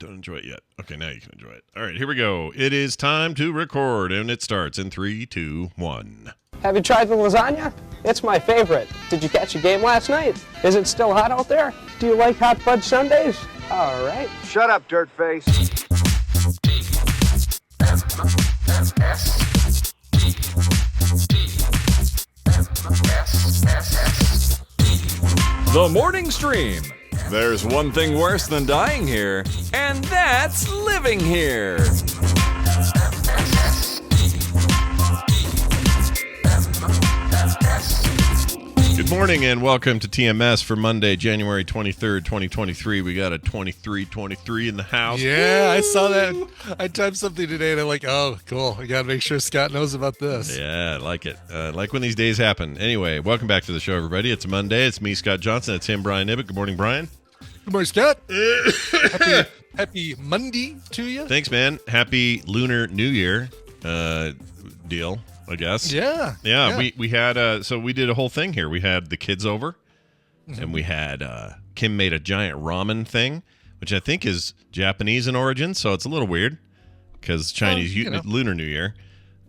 Don't enjoy it yet. Okay, now you can enjoy it. All right, here we go. It is time to record, and it starts in 3, 2, 1. Have you tried the lasagna? It's my favorite. Did you catch a game last night? Is it still hot out there? Do you like hot fudge sundaes? All right. Shut up, dirtface. The Morning Stream. There's one thing worse than dying here, and that's living here. Good morning and welcome to TMS for Monday, January 23rd, 2023. We got a 2323 in the house. Yeah, I saw that. I typed something today and I'm like, oh, cool. I got to make sure Scott knows about this. Yeah, I like it. Like when these days happen. Anyway, welcome back to the show, everybody. It's Monday. It's me, Scott Johnson. It's him, Brian Ibbett. Good morning, Brian. Good morning, Scott. happy Monday to you. Thanks, man. Happy Lunar New Year deal, I guess. Yeah. We had, so we did a whole thing here. We had the kids over, and we had, Kim made a giant ramen thing, which I think is Japanese in origin, so it's a little weird, because Chinese Lunar New Year.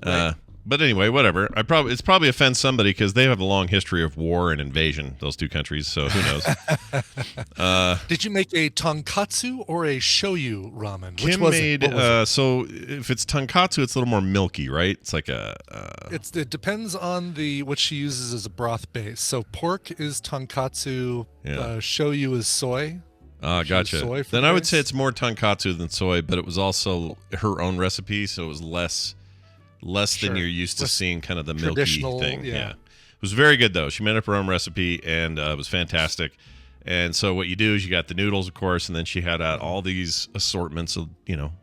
Right. But anyway, whatever. It's probably offends somebody because they have a long history of war and invasion, those two countries, so who knows? Did you make a tonkatsu or a shoyu ramen? Kim made, so if it's tonkatsu, it's a little more milky, right? It's like a... It depends on what she uses as a broth base. So pork is tonkatsu, shoyu is soy. Gotcha. Then I would say it's more tonkatsu than soy, but it was also her own recipe, so it was less than you're used to seeing, kind of the milky thing. Yeah. It was very good, though. She made up her own recipe, and it was fantastic. And so what you do is you got the noodles, of course, and then she had out all these assortments of,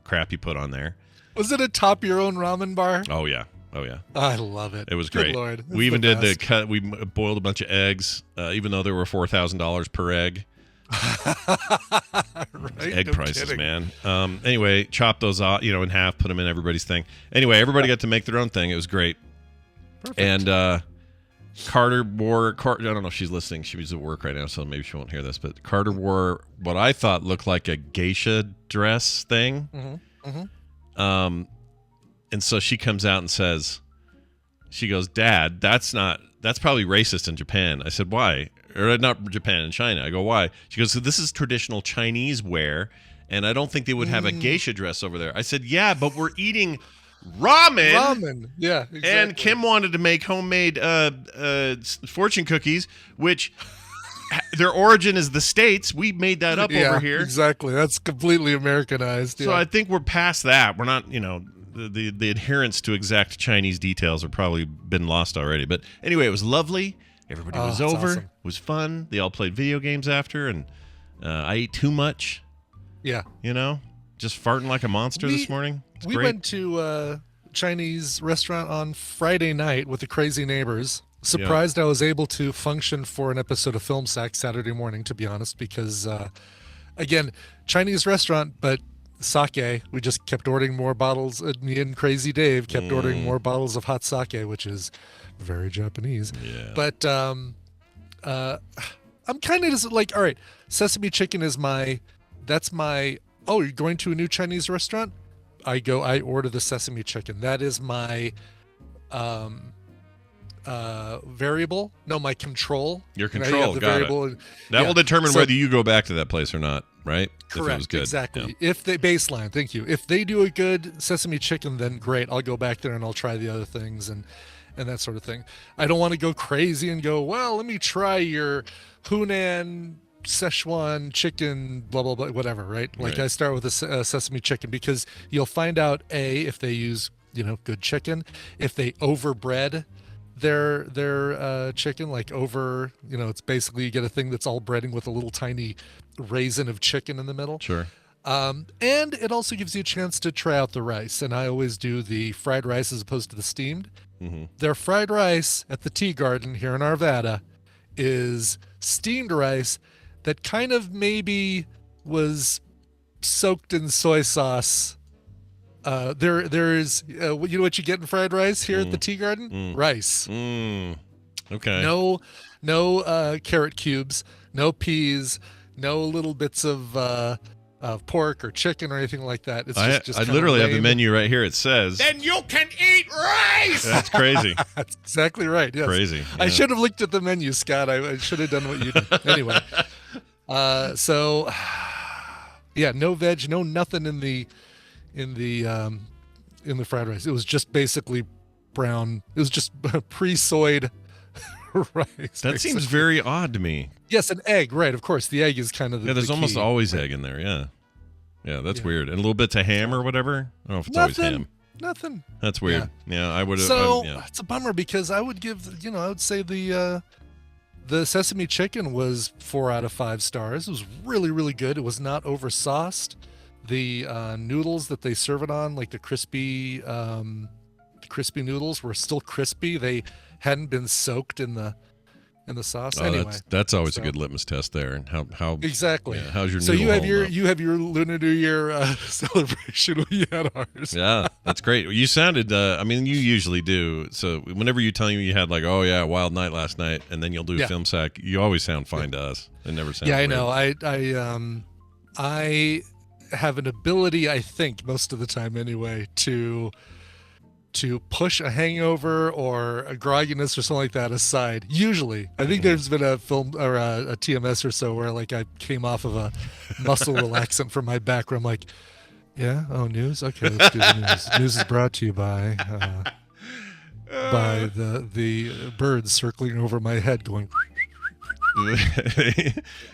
crap you put on there. Was it a top your own ramen bar? Oh, yeah. I love it. It was great. Good Lord. We even did the cut. We boiled a bunch of eggs, even though they were $4,000 per egg. Right? Egg prices, kidding. Man. Anyway, chop those out, in half, put them in everybody's thing. Anyway, everybody got to make their own thing. It was great. Perfect. And Carter wore, I don't know if she's listening. She's at work right now, so maybe she won't hear this. But Carter wore what I thought looked like a geisha dress thing. And so she comes out and says, she goes, "Dad, that's probably racist in Japan." I said, "Why?" Or not Japan, in China. I go, "Why?" She goes, "So this is traditional Chinese wear, and I don't think they would have a geisha dress over there." I said, "Yeah, but we're eating ramen." Ramen, yeah, exactly. And Kim wanted to make homemade fortune cookies, which their origin is the States. We made that up over here. Exactly. That's completely Americanized. So I think we're past that. We're not, the adherence to exact Chinese details have probably been lost already. But anyway, it was lovely. Everybody was over. Awesome. It was fun. They all played video games after, and I ate too much. Yeah. Just farting like a monster this morning. We went to a Chinese restaurant on Friday night with the crazy neighbors. Surprised I was able to function for an episode of Film Sack Saturday morning, to be honest, because, again, Chinese restaurant, but sake. We just kept ordering more bottles. Me and Crazy Dave kept ordering more bottles of hot sake, which is very Japanese. Yeah. But I'm kind of just like, all right, sesame chicken is that's my, oh, you're going to a new Chinese restaurant? I order the sesame chicken. That is my variable. No, my control. Your control, got it. That will will determine whether you go back to that place or not, right? Correct, if it was good. exactly. Yeah. If they baseline, thank you. If they do a good sesame chicken, then great. I'll go back there and I'll try the other things and that sort of thing. I don't want to go crazy and go, well, let me try your Hunan Szechuan chicken, blah, blah, blah, whatever, right? Like I start with a sesame chicken because you'll find out, if they use, good chicken, if they overbread their chicken, like it's basically you get a thing that's all breading with a little tiny raisin of chicken in the middle. Sure. And it also gives you a chance to try out the rice. And I always do the fried rice as opposed to the steamed. Mm-hmm. Their fried rice at the Tea Garden here in Arvada is steamed rice that kind of maybe was soaked in soy sauce. There's you know what you get in fried rice here at the Tea Garden? Rice. Okay. No carrot cubes, no peas, no little bits of pork or chicken or anything like that. It's just I kinda literally have the lame. menu right here. It says, Then you can eat rice! that's crazy. That's exactly right. Yes. Crazy. I Yeah. should have looked at the menu, Scott. I should have done what you did. Anyway, so yeah, no veg, no nothing in the fried rice. It was just basically brown. It was just pre-soyed rice. That seems very odd to me. Yes, an egg, right? Of course, the egg is kind of the There's the almost key. always egg in there. Yeah, that's Yeah. weird. And a little bits of ham or whatever. I don't know if it's always ham. Nothing. That's weird. Yeah, I would have. So yeah. it's a bummer because I would give, I would say the sesame chicken was 4 out of 5 stars. It was really, really good. It was not over sauced. The noodles that they serve it on, like the crispy noodles, were still crispy. They hadn't been soaked in the sauce. Oh, anyway, that's always a so- good litmus test there. And how exactly. yeah, how's your so noodle you have holding up? you have your Lunar New Year celebration. We had ours. Yeah, that's great. You sounded. I mean, you usually do. So whenever you tell me you had like, oh yeah, wild night last night, and then you'll do a Yeah. film sack, you always sound fine to us. It never sounds. Yeah, I weird. know. I have an ability, I think, most of the time anyway, to push a hangover or a grogginess or something like that aside. Usually, I think there's been a film or a TMS or so where like I came off of a muscle relaxant from my back where I'm like, yeah, oh, news, okay, let's do the news. News is brought to you by the birds circling over my head going.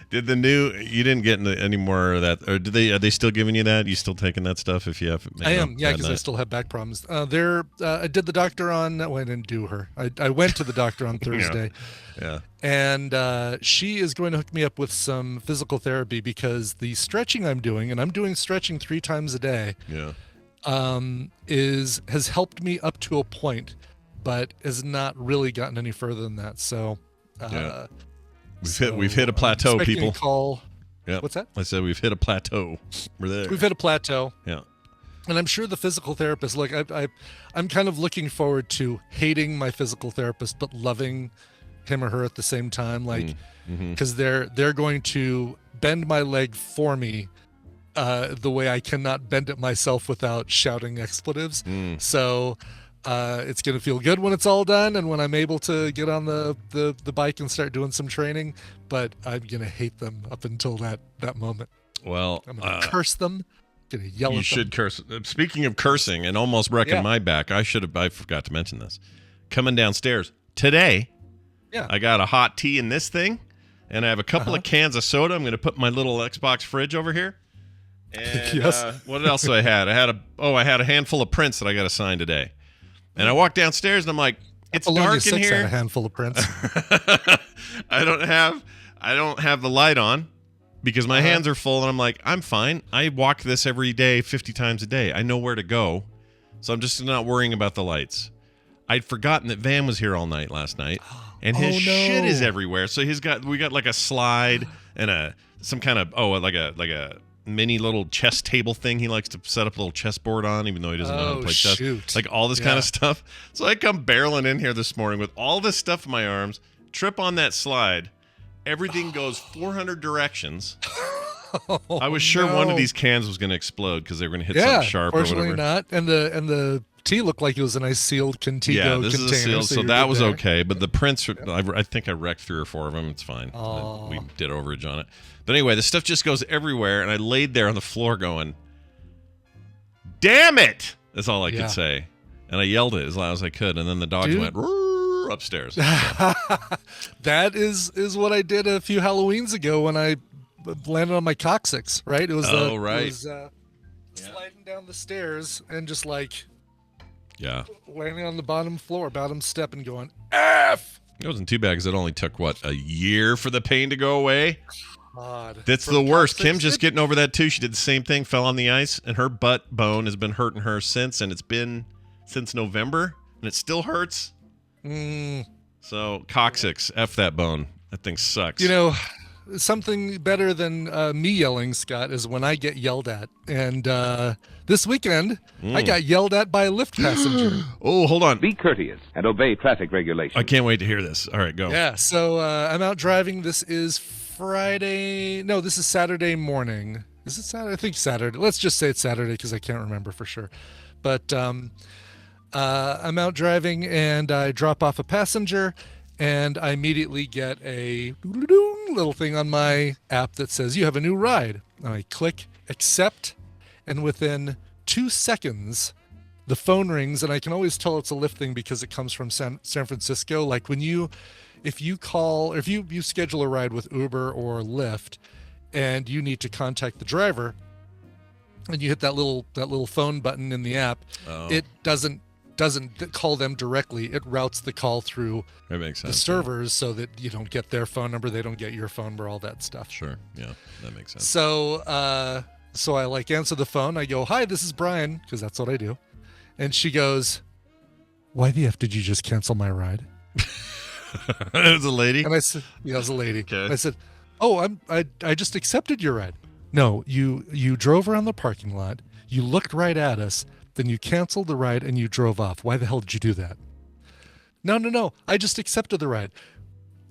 Did the new? You didn't get into any more of that, or are they still giving you that? You still taking that stuff if you have? I am, yeah, because I still have back problems. I did the doctor on. Well, I didn't do her. I went to the doctor on Thursday, Yeah. and she is going to hook me up with some physical therapy because the stretching I'm doing, and I'm doing stretching 3 times a day, Yeah. has helped me up to a point, but has not really gotten any further than that. So, Yeah. We've hit a plateau, expecting people. a call. Yeah. What's that? I said we've hit a plateau. We're there. We've hit a plateau. Yeah. And I'm sure the physical therapist, look, I'm kind of looking forward to hating my physical therapist, but loving him or her at the same time, like, because they're going to bend my leg for me the way I cannot bend it myself without shouting expletives. So it's going to feel good when it's all done and when I'm able to get on the bike and start doing some training, but I'm going to hate them up until that moment. Well, I'm going to curse them. Gonna yell at you them. should curse. Speaking of cursing and almost wrecking Yeah. my back, I forgot to mention this. Coming downstairs today, Yeah. I got a hot tea in this thing, and I have a couple of cans of soda. I'm going to put my little Xbox fridge over here. And Yes. What else do I had? I had a handful of prints that I got to sign today. And I walked downstairs and I'm like, it's I'll loan you dark in 6 here. and a handful of prints. I don't have the light on because my hands are full, and I'm like, I'm fine. I walk this every day 50 times a day. I know where to go. So I'm just not worrying about the lights. I'd forgotten that Van was here all night last night, and his Oh, no. shit is everywhere. So we got like a slide and some kind of like a mini little chess table thing he likes to set up a little chessboard on, even though he doesn't know how to play chess. Shoot. Like all this kind Yeah. of stuff. So I come barreling in here this morning with all this stuff in my arms, trip on that slide. Everything goes 400 directions. I was sure one of these cans was going to explode because they were going to hit something sharp or fortunately whatever. not. And the tea looked like it was a nice sealed Contigo Yeah, this container. is a seal, so you're that good was there. okay. But the prints, I think I wrecked 3 or 4 of them. It's fine. Aw. We did overage on it. But anyway, the stuff just goes everywhere, and I laid there on the floor going, damn it! That's all I Yeah. could say. And I yelled it as loud as I could, and then the dogs Dude. went "Roar" upstairs. That is what I did a few Halloweens ago when I landed on my coccyx, right? It was right. It was, sliding down the stairs and just like Yeah. landing on the bottom floor, bottom step, and going F. It wasn't too bad because it only took, a year for the pain to go away? God. That's From the worst. coccyx, Kim's just getting over that too. She did the same thing, fell on the ice, and her butt bone has been hurting her since, and it's been since November, and it still hurts. So, coccyx, F that bone. That thing sucks. You know, something better than me yelling, Scott, is when I get yelled at. And this weekend, I got yelled at by a Lyft passenger. Oh, hold on. Be courteous and obey traffic regulations. I can't wait to hear this. All right, go. Yeah, so I'm out driving. This is Saturday morning. Is it Saturday? I think Saturday. Let's just say it's Saturday because I can't remember for sure. But I'm out driving and I drop off a passenger and I immediately get a little thing on my app that says, you have a new ride. And I click accept, and within 2 seconds, the phone rings, and I can always tell it's a Lyft thing because it comes from San Francisco. Like if you schedule a ride with Uber or Lyft and you need to contact the driver and you hit that little phone button in the app, it doesn't call them directly. It routes the call through the servers so that you don't get their phone number, they don't get your phone number, all that stuff. Sure. Yeah, that makes sense. So I like answer the phone. I go, "Hi, this is Brian," because that's what I do. And she goes, "Why the F did you just cancel my ride?" It was a lady? And I said, "Yeah, it was a lady." Okay. And I said, "Oh, I just accepted your ride." "No, you drove around the parking lot, you looked right at us, then you canceled the ride and you drove off. Why the hell did you do that?" No. I just accepted the ride.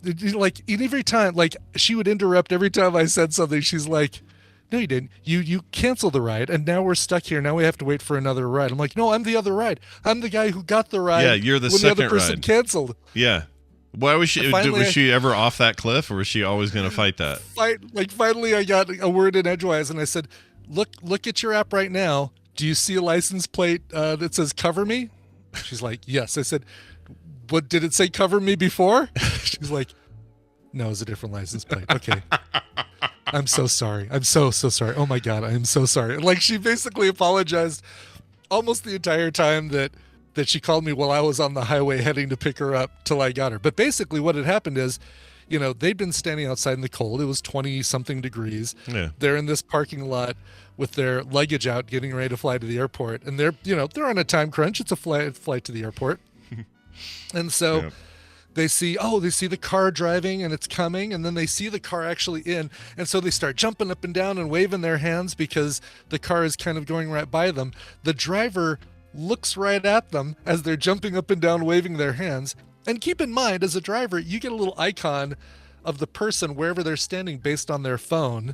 Like, every time, like, she would interrupt every time I said something. She's like, "No, you didn't. You canceled the ride, and now we're stuck here. Now we have to wait for another ride." I'm like, "No, I'm the other ride. I'm the guy who got the ride. Yeah, you're the when second the other person ride. Canceled." Yeah. Why was she? Finally, was she ever off that cliff, or was she always going to fight that? Finally, I got a word in edgewise, and I said, "Look at your app right now. Do you see a license plate that says cover me?" She's like, "Yes." I said, "What did it say cover me before?" She's like, "No, it's a different license plate." "Okay." "I'm so sorry. I'm so sorry. Oh my God, I am so sorry." Like, she basically apologized almost the entire time that she called me while I was on the highway heading to pick her up till I got her. But basically what had happened is, they'd been standing outside in the cold. It was 20 something degrees. Yeah. They're in this parking lot with their luggage out, getting ready to fly to the airport. And they're on a time crunch. It's a flight to the airport. And so Yeah. they see the car driving and it's coming, and then they see the car actually in. And so they start jumping up and down and waving their hands because the car is kind of going right by them. The driver looks right at them as they're jumping up and down, waving their hands. And keep in mind, as a driver, you get a little icon of the person wherever they're standing based on their phone.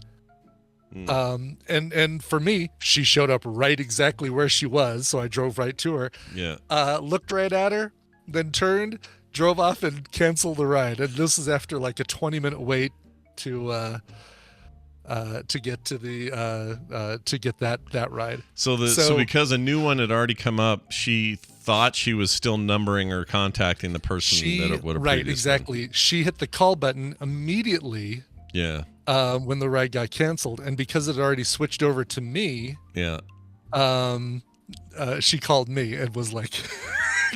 And for me, she showed up right exactly where she was, so I drove right to her. Yeah. Looked right at her, then turned, drove off, and canceled the ride. And this is after like a 20-minute wait to get to that ride. So because a new one had already come up, she thought she was still numbering or contacting the person that it would have right, exactly. She hit the call button immediately. Yeah. When the ride got canceled, and because it had already switched over to me. Yeah. She called me and was like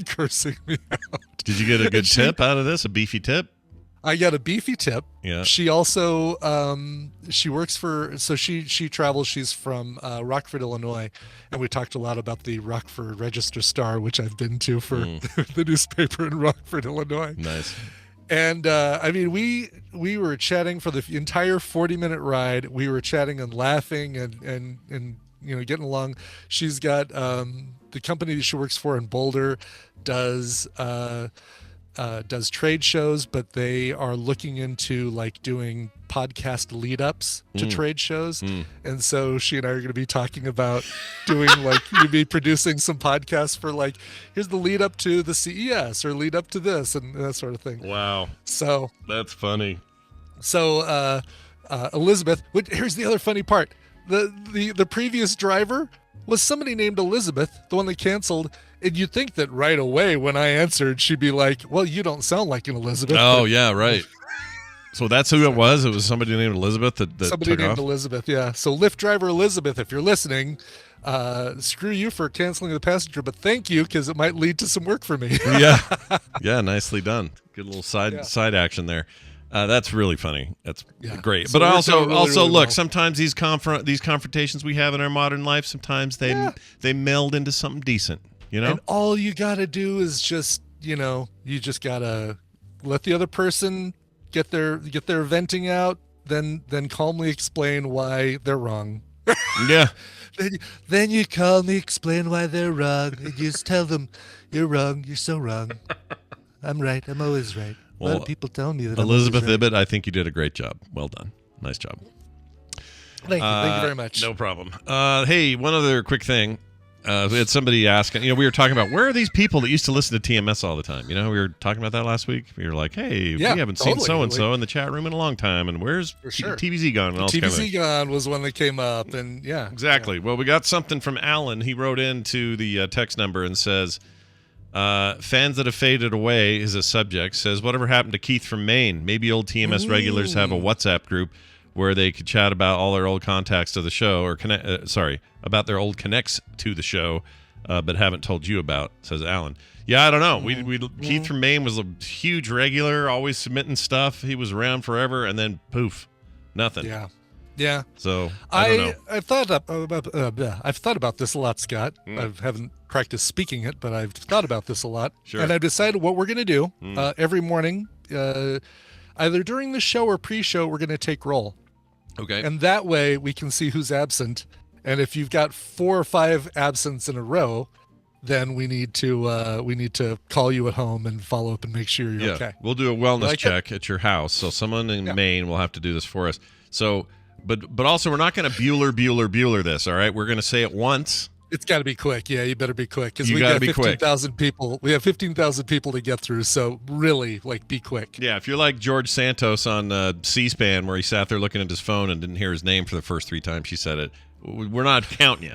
cursing me out. Did you get a good tip out of this? A beefy tip? I got a beefy tip. Yeah. She also she works for, so she travels. She's from Rockford, Illinois, and we talked a lot about the Rockford Register Star, which I've been to for the newspaper in Rockford, Illinois. Nice. And I mean, we were chatting for the entire 40-minute ride. We were chatting and laughing and getting along. She's got the company that she works for in Boulder does trade shows, but they are looking into like doing podcast lead ups to trade shows. And so she and I are going to be talking about doing like, you'd be producing some podcasts for like, here's the lead up to the CES or lead up to this and that sort of thing. Wow. So that's funny. So Elizabeth, here's the other funny part. The previous driver was somebody named Elizabeth, the one that canceled. And you'd think that right away when I answered, she'd be like, "Well, you don't sound like an Elizabeth." Oh, yeah, right. So that's who it was? It was somebody named Elizabeth that somebody took named off? Elizabeth, yeah. So Lyft driver Elizabeth, if you're listening, screw you for canceling the passenger, but thank you because it might lead to some work for me. Yeah, nicely done. Good little side action there. That's really funny. That's great. So but also really look, well. sometimes these confrontations we have in our modern life, sometimes they meld into something decent, And all you got to do is just, you just got to let the other person get their venting out, then calmly explain why they're wrong. Yeah. Then you calmly explain why they're wrong and just tell them, "You're wrong. You're so wrong. I'm right. I'm always right." A lot of people tell me that Elizabeth I'm always right. Ibbett, I think you did a great job. Well done. Nice job. Thank you very much. No problem. Hey, one other quick thing. We had somebody asking, we were talking about where are these people that used to listen to TMS all the time? We were talking about that last week. We were like, hey, we haven't seen so-and-so in the chat room in a long time, and where's TVZ gone? And all TVZ gone was when they came up, and yeah. Exactly. Yeah. Well, we got something from Alan. He wrote into the text number and says, fans that have faded away is a subject. Says, whatever happened to Keith from Maine? Maybe old TMS regulars have a WhatsApp group where they could chat about all their old contacts to the show, or about their old connects to the show, but haven't told you about, says Alan. Yeah, I don't know. Keith from Maine was a huge regular, always submitting stuff. He was around forever, and then poof, nothing. Yeah. So I don't know. I've thought about this a lot, Scott. I haven't practiced speaking it, but I've thought about this a lot. Sure. And I've decided what we're going to do every morning, either during the show or pre-show, we're going to take roll. Okay. And that way we can see who's absent. And if you've got 4 or 5 absents in a row, then we need to call you at home and follow up and make sure you're okay. We'll do a wellness check at your house. So someone in Maine will have to do this for us. So, but also we're not going to Bueller this. All right. We're going to say it once. It's got to be quick. Yeah, you better be quick because we got 15,000 people. We have 15,000 people to get through. So really, be quick. Yeah, if you're like George Santos on C-SPAN, where he sat there looking at his phone and didn't hear his name for the first 3 times she said it, we're not counting you.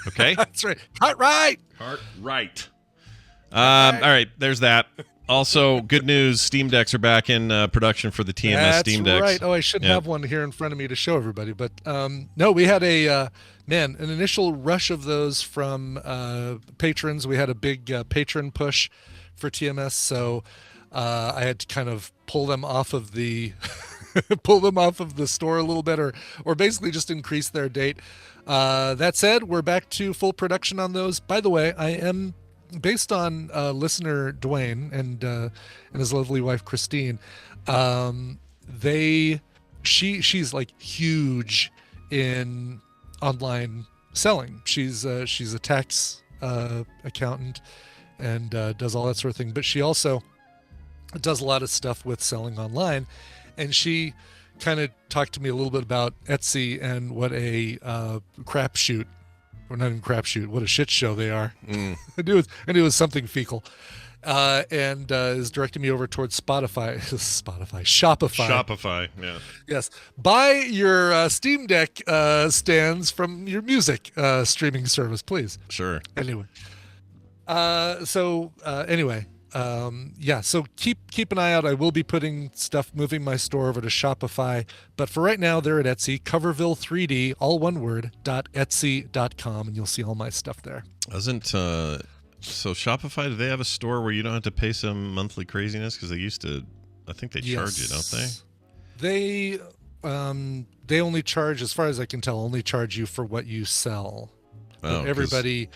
Okay? That's right. Heart right. All right, there's that. Also, good news: Steam Decks are back in production for the TMS Steam Decks. That's right. Oh, I should have one here in front of me to show everybody. But no, we had an initial rush of those from patrons. We had a big patron push for TMS, so I had to kind of pull them off of the store a little bit, or basically just increase their date. That said, we're back to full production on those. By the way, I am, based on listener Dwayne and his lovely wife Christine, she's like huge in online selling. She's a tax accountant and does all that sort of thing, but she also does a lot of stuff with selling online, and she kind of talked to me a little bit about Etsy and what a crapshoot, or not even crapshoot, what a shit show they are. I knew it was something fecal. And is directing me over towards Shopify. Shopify, yeah. Yes. Buy your Steam Deck stands from your music streaming service, please. Sure. Anyway. So keep an eye out. I will be moving my store over to Shopify, but for right now they're at Etsy, Coverville3D, all one word, .etsy.com, and you'll see all my stuff there. So Shopify, do they have a store where you don't have to pay some monthly craziness? Because they used to, I think they charge you, don't they? They only charge, as far as I can tell, only charge you for what you sell. Oh, everybody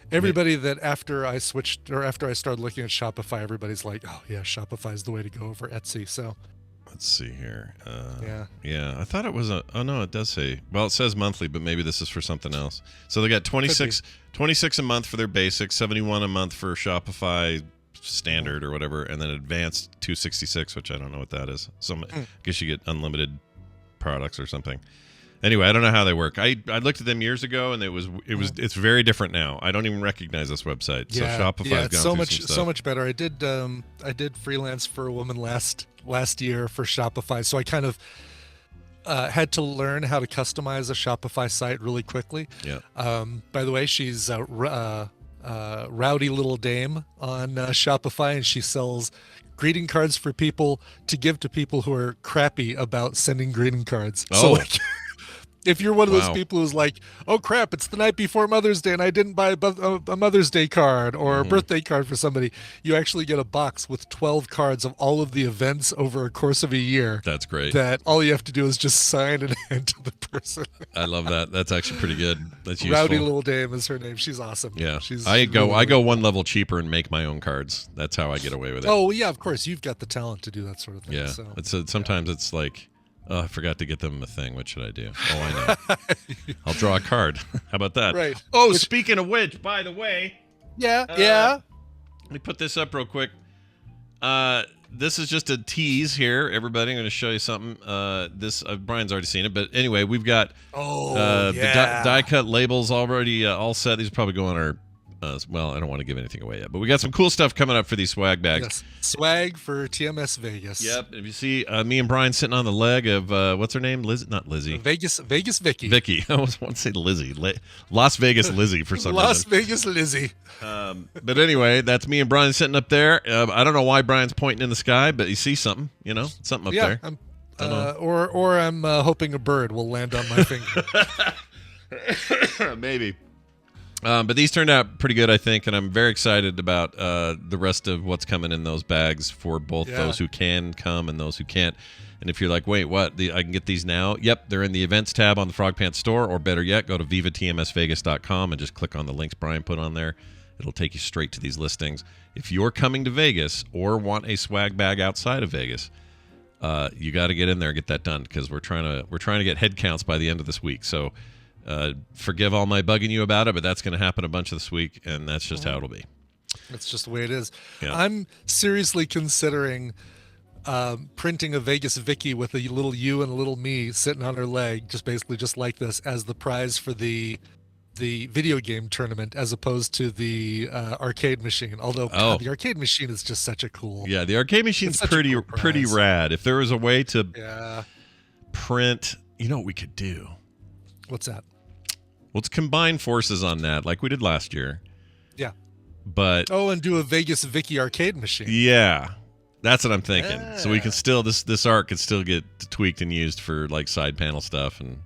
that after I started looking at Shopify, everybody's like, oh yeah, Shopify is the way to go over Etsy. So let's see here. Yeah. I thought it was oh no, it does say, well, it says monthly, but maybe this is for something else. So they got 26 a month for their basic, 71 a month for Shopify standard or whatever, and then advanced $266, which I don't know what that is. I guess you get unlimited products or something. Anyway, I don't know how they work. I looked at them years ago, and it's very different now. I don't even recognize this website. So Shopify's gone so much better. I did freelance for a woman last year for Shopify, so I kind of had to learn how to customize a Shopify site really quickly. Yeah. By the way, she's a rowdy little dame on Shopify, and she sells greeting cards for people to give to people who are crappy about sending greeting cards. Oh. So if you're one of those people who's like, oh crap, it's the night before Mother's Day and I didn't buy a Mother's Day card or a birthday card for somebody, you actually get a box with 12 cards of all of the events over a course of a year. That's great. That all you have to do is just sign and hand to the person. I love that. That's actually pretty good. That's useful. Rowdy Little Dame is her name. She's awesome. Yeah. I go one level cheaper and make my own cards. That's how I get away with it. Oh yeah, of course. You've got the talent to do that sort of thing. Yeah. So. Sometimes it's like, oh, I forgot to get them a thing. What should I do? Oh, I know. I'll draw a card. How about that? Right. Oh, speaking of which, by the way. Yeah. Let me put this up real quick. this is just a tease here, everybody. I'm going to show you something. This Brian's already seen it, but anyway, we've got the die-cut labels already all set. These will probably go on our. Well, I don't want to give anything away yet, but we got some cool stuff coming up for these swag bags. Yes. Swag for TMS Vegas. Yep. If you see me and Brian sitting on the leg of what's her name? Not Lizzie. Vegas Vicky. Vicky. I always want to say Lizzie. Las Vegas Lizzie for some Las reason. Vegas Lizzie. But anyway, that's me and Brian sitting up there. I don't know why Brian's pointing in the sky, but you see something, something up there. Or I'm hoping a bird will land on my finger. Maybe. But these turned out pretty good, I think, and I'm very excited about the rest of what's coming in those bags for both those who can come and those who can't. And if you're like, wait, what? I can get these now? Yep, they're in the events tab on the Frog Pants store, or better yet, go to vivatmsvegas.com and just click on the links Brian put on there. It'll take you straight to these listings. If you're coming to Vegas or want a swag bag outside of Vegas, you got to get in there and get that done, because we're trying to get head counts by the end of this week. So forgive all my bugging you about it, but that's going to happen a bunch of this week, and that's just how it'll be. That's just the way it is. Yeah. I'm seriously considering printing a Vegas Vicky with a little you and a little me sitting on her leg, basically just like this, as the prize for the video game tournament, as opposed to the arcade machine. Although God, the arcade machine is just such a cool. Yeah, the arcade machine's pretty rad. If there was a way to print, you know what we could do? What's that? Let's combine forces on that, like we did last year. Yeah. But and do a Vegas Vicky arcade machine. Yeah, that's what I'm thinking. So we can still this art could still get tweaked and used for like side panel stuff and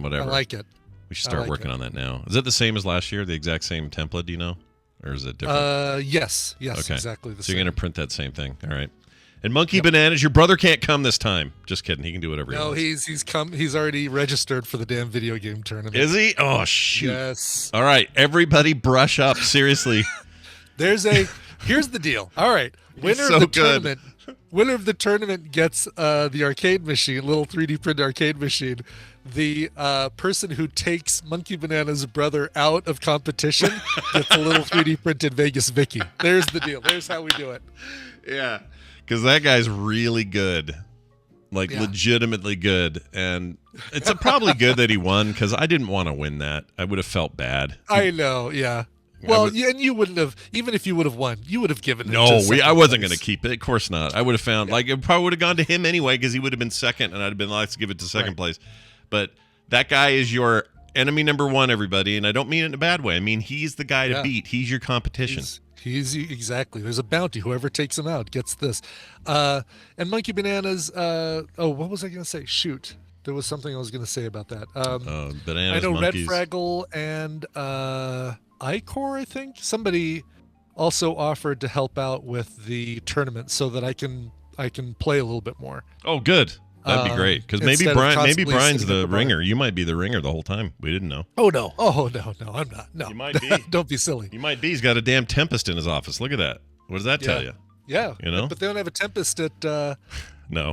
whatever. I like it. We should start working on that now. Is it the same as last year? The exact same template? Do you know, or is it different? Yes, okay. Exactly the same. same. So you're gonna print that same thing. All right. And Monkey Bananas, your brother can't come this time. Just kidding. He can do whatever he wants. No, he's come. He's already registered for the damn video game tournament. Is he? Oh, shoot. Yes. All right. Everybody brush up. Seriously. Here's the deal. All right. Winner of the tournament gets the arcade machine, little 3D print arcade machine. The person who takes Monkey Banana's brother out of competition gets a little 3D printed Vegas Vicky. There's the deal. There's how we do it. Yeah. Because that guy's really good, legitimately good, and it's probably good that he won, because I didn't want to win that. I would have felt bad. I know, yeah. Well, and you wouldn't have, even if you would have won, you would have given it. No, I wasn't going to keep it. Of course not. I would have found, it probably would have gone to him anyway, because he would have been second, and I'd have been like, let's give it to second place. But that guy is your enemy number one, everybody, and I don't mean it in a bad way. I mean, he's the guy to beat. He's your competition. He's exactly. There's a bounty. Whoever takes him out gets this. And Monkey Bananas. What was I going to say? Shoot, there was something I was going to say about that. Bananas. I know monkeys. Red Fraggle and Icor, I think somebody also offered to help out with the tournament so that I can play a little bit more. Oh, good. That'd be great, because maybe Brian's the ringer. You might be the ringer the whole time. We didn't know. Oh no! I'm not. No, you might be. Don't be silly. You might be. He's got a damn Tempest in his office. Look at that. What does that tell you? Yeah, you know. But they don't have a Tempest at no.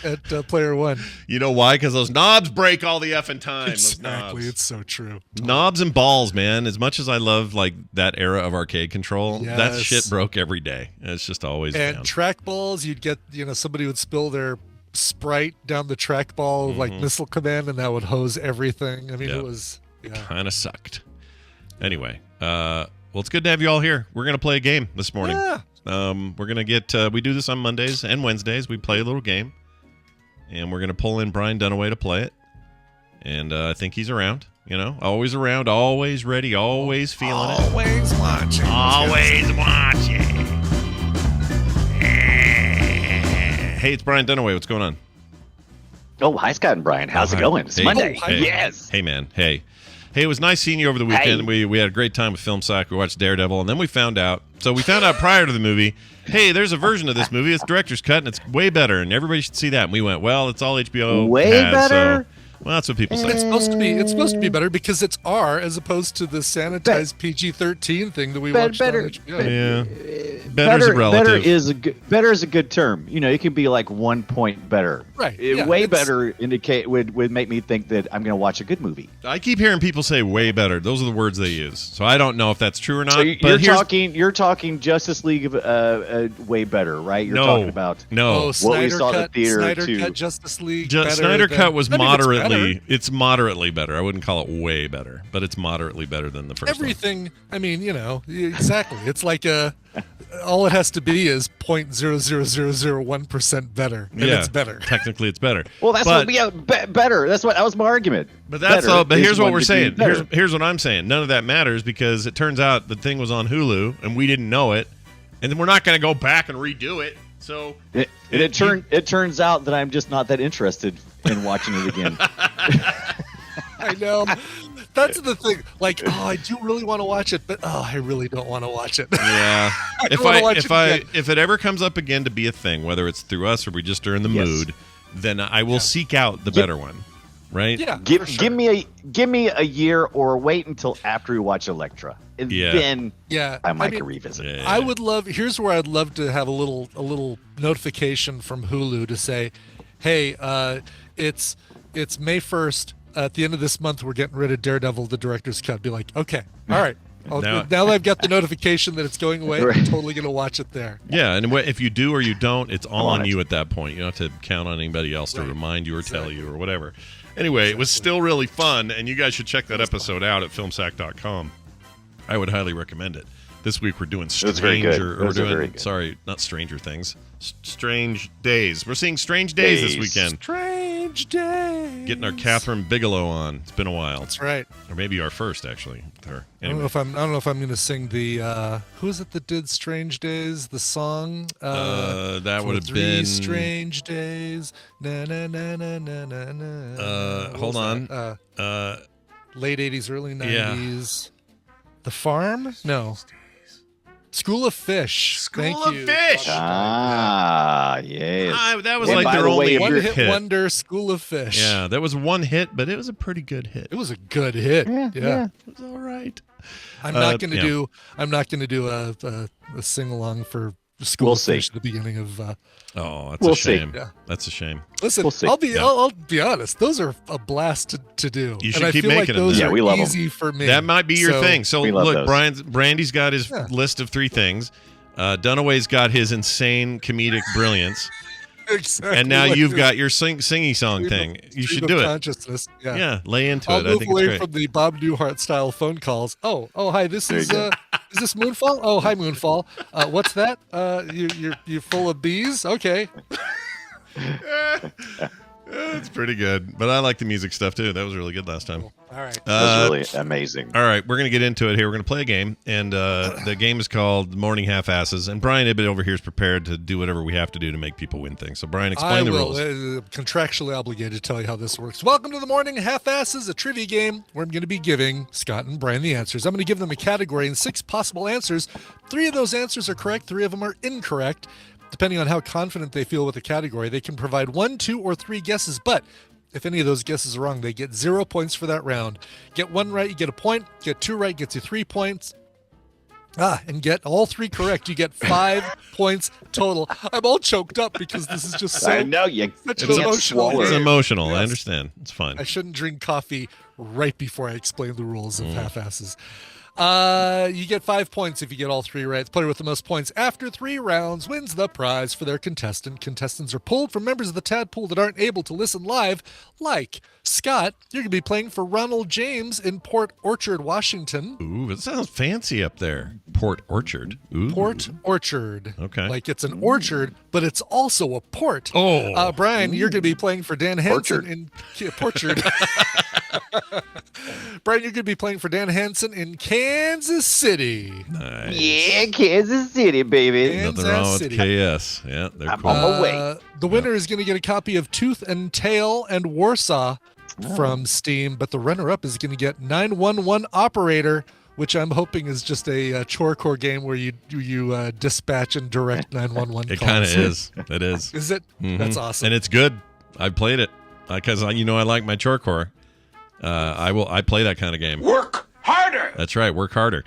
At Player One. You know why? Because those knobs break all the effing time. Exactly. It's so true. Knobs and balls, man. As much as I love that era of arcade control, that shit broke every day. It's just always and down. Trackballs. You'd get somebody would spill their Sprite down the trackball like Missile Command, and that would hose everything. I mean, it was kind of sucked. Anyway, well, it's good to have you all here. We're gonna play a game this morning. Yeah. We're gonna get. We do this on Mondays and Wednesdays. We play a little game, and we're gonna pull in Brian Dunaway to play it. And I think he's around. Always around, always ready, always feeling it, always watching, always watching. Hey, it's Brian Dunaway. What's going on? Oh, hi, Scott and Brian. How's it going? It's Monday. Yes. Hey, man. Hey, it was nice seeing you over the weekend. Hey. We had a great time with Film Sack. We watched Daredevil, and then we found out prior to the movie, hey, there's a version of this movie. It's director's cut, and it's way better, and everybody should see that. And we went, well, it's all HBO. Way better? Well, that's what people say. It's supposed to be better because it's R as opposed to the sanitized PG-13 thing that we watched on HBO. Yeah. Better's relative. Better is a good term. You know, it can be like 1 point better. Right. Way better would make me think that I'm going to watch a good movie. I keep hearing people say way better. Those are the words they use. So I don't know if that's true or not. So you're but talking Justice League of way better, right? You're talking about what we saw cut, at the theater Snyder too. Cut Justice League. Snyder Cut was moderately. It's moderately better. I wouldn't call it way better, but it's moderately better than the first everything. One. I mean, you know, exactly. It's like all it has to be is 0.00001% better, and it's better. Technically, it's better. Well, that's better. That was my argument. But that's all. But here's what we're saying. Here's what I'm saying. None of that matters because it turns out the thing was on Hulu and we didn't know it, and then we're not going to go back and redo it. So it turns out that I'm just not that interested in watching it again. I know. That's the thing. Like, I do really want to watch it, but I really don't want to watch it. Yeah. If it ever comes up again to be a thing, whether it's through us or we just are in the mood, then I will seek out the better one. Right? Yeah. Give me a year or wait until after we watch Elektra. And then I might revisit. Yeah. I would love. Here's where I'd love to have a little notification from Hulu to say, "Hey, it's May 1st. At the end of this month, we're getting rid of Daredevil, the director's cut." Be like, okay, all right. Now that I've got the notification that it's going away, I'm totally going to watch it there. Yeah, and if you do or you don't, it's all on you at that point. You don't have to count on anybody else to remind you or tell you or whatever. Anyway, it was still really fun, and you guys should check that episode out at filmsack.com. I would highly recommend it. This week we're doing not Stranger Things. Strange Days. We're seeing Strange Days this weekend. Strange Days. Getting our Catherine Bigelow on. It's been a while. That's right. Or maybe our first, actually, with her. I Anyway. don't know if I'm going to sing the who is it that did Strange Days? The song. That would have Three been Strange Days. Na na na na na na na. Hold on. Late '80s, early '90s. Yeah. The Farm? No. School of Fish. School of Fish. Yes. That was like their only one-hit wonder. School of Fish. Yeah, that was one hit, but it was a pretty good hit. It was a good hit. Yeah. It was all right. I'm not going to do a sing along for School of Fish at the beginning of. That's a shame. Yeah. That's a shame. Listen, I'll be honest. Those are a blast to do. You should and keep I feel making like those them. are we love easy them. for me. That might be your thing. So look, Brandy's got his list of 3 things. Dunaway's got his insane comedic brilliance. Exactly. And now you've got your singy song thing. You should do it. Consciousness. Yeah, lay into I'll it. move I think away it's great. from the Bob Newhart style phone calls. Oh, hi. This is this Moonfall? Oh, hi, Moonfall. What's that? You're full of bees? Okay. It's pretty good, but I like the music stuff too. That was really good last time. Cool. All right, that was really amazing. All right, we're gonna get into it here. We're gonna play a game, and the game is called Morning Half-Asses. And Brian Ibbett over here is prepared to do whatever we have to do to make people win things. So Brian, explain the rules. Contractually obligated to tell you how this works. Welcome to the Morning Half-Asses, a trivia game where I'm going to be giving Scott and Brian the answers. I'm going to give them a category and 6 possible answers. 3 of those answers are correct. 3 of them are incorrect. Depending on how confident they feel with the category, they can provide 1, 2, or 3 guesses. But if any of those guesses are wrong, they get 0 points for that round. Get 1 right, you get a point. Get 2 right, gets you 3 points. And get all 3 correct, you get 5 points total. I'm all choked up because this is just so. I know it's emotional. It's emotional. Yes. I understand. It's fine. I shouldn't drink coffee right before I explain the rules of half-asses. You get 5 points if you get all 3 right. The player with the most points after 3 rounds wins the prize for their contestant. Contestants are pulled from members of the Tadpool that aren't able to listen live, like Scott. You're going to be playing for Ronald James in Port Orchard, Washington. Ooh, it sounds fancy up there. Port Orchard. Ooh. Port Orchard. Okay. Like it's an orchard, but it's also a port. Oh. Brian, you're going to be playing for Dan Hansen in Porchard. Brian, you're going to be playing for Dan Hansen in Kansas City. Nice. Yeah, Kansas City, baby. Nothing wrong with KS. Yeah, they're cool. I'm on my way. The winner is going to get a copy of Tooth and Tail and Warsaw from Steam, but the runner-up is going to get 911 Operator, which I'm hoping is just a chore core game where you dispatch and direct 911 calls. It kind of is. It is. Is it? Mm-hmm. That's awesome. And it's good. I played it because I like my chore core. I play that kind of game. Work harder. That's right. Work harder.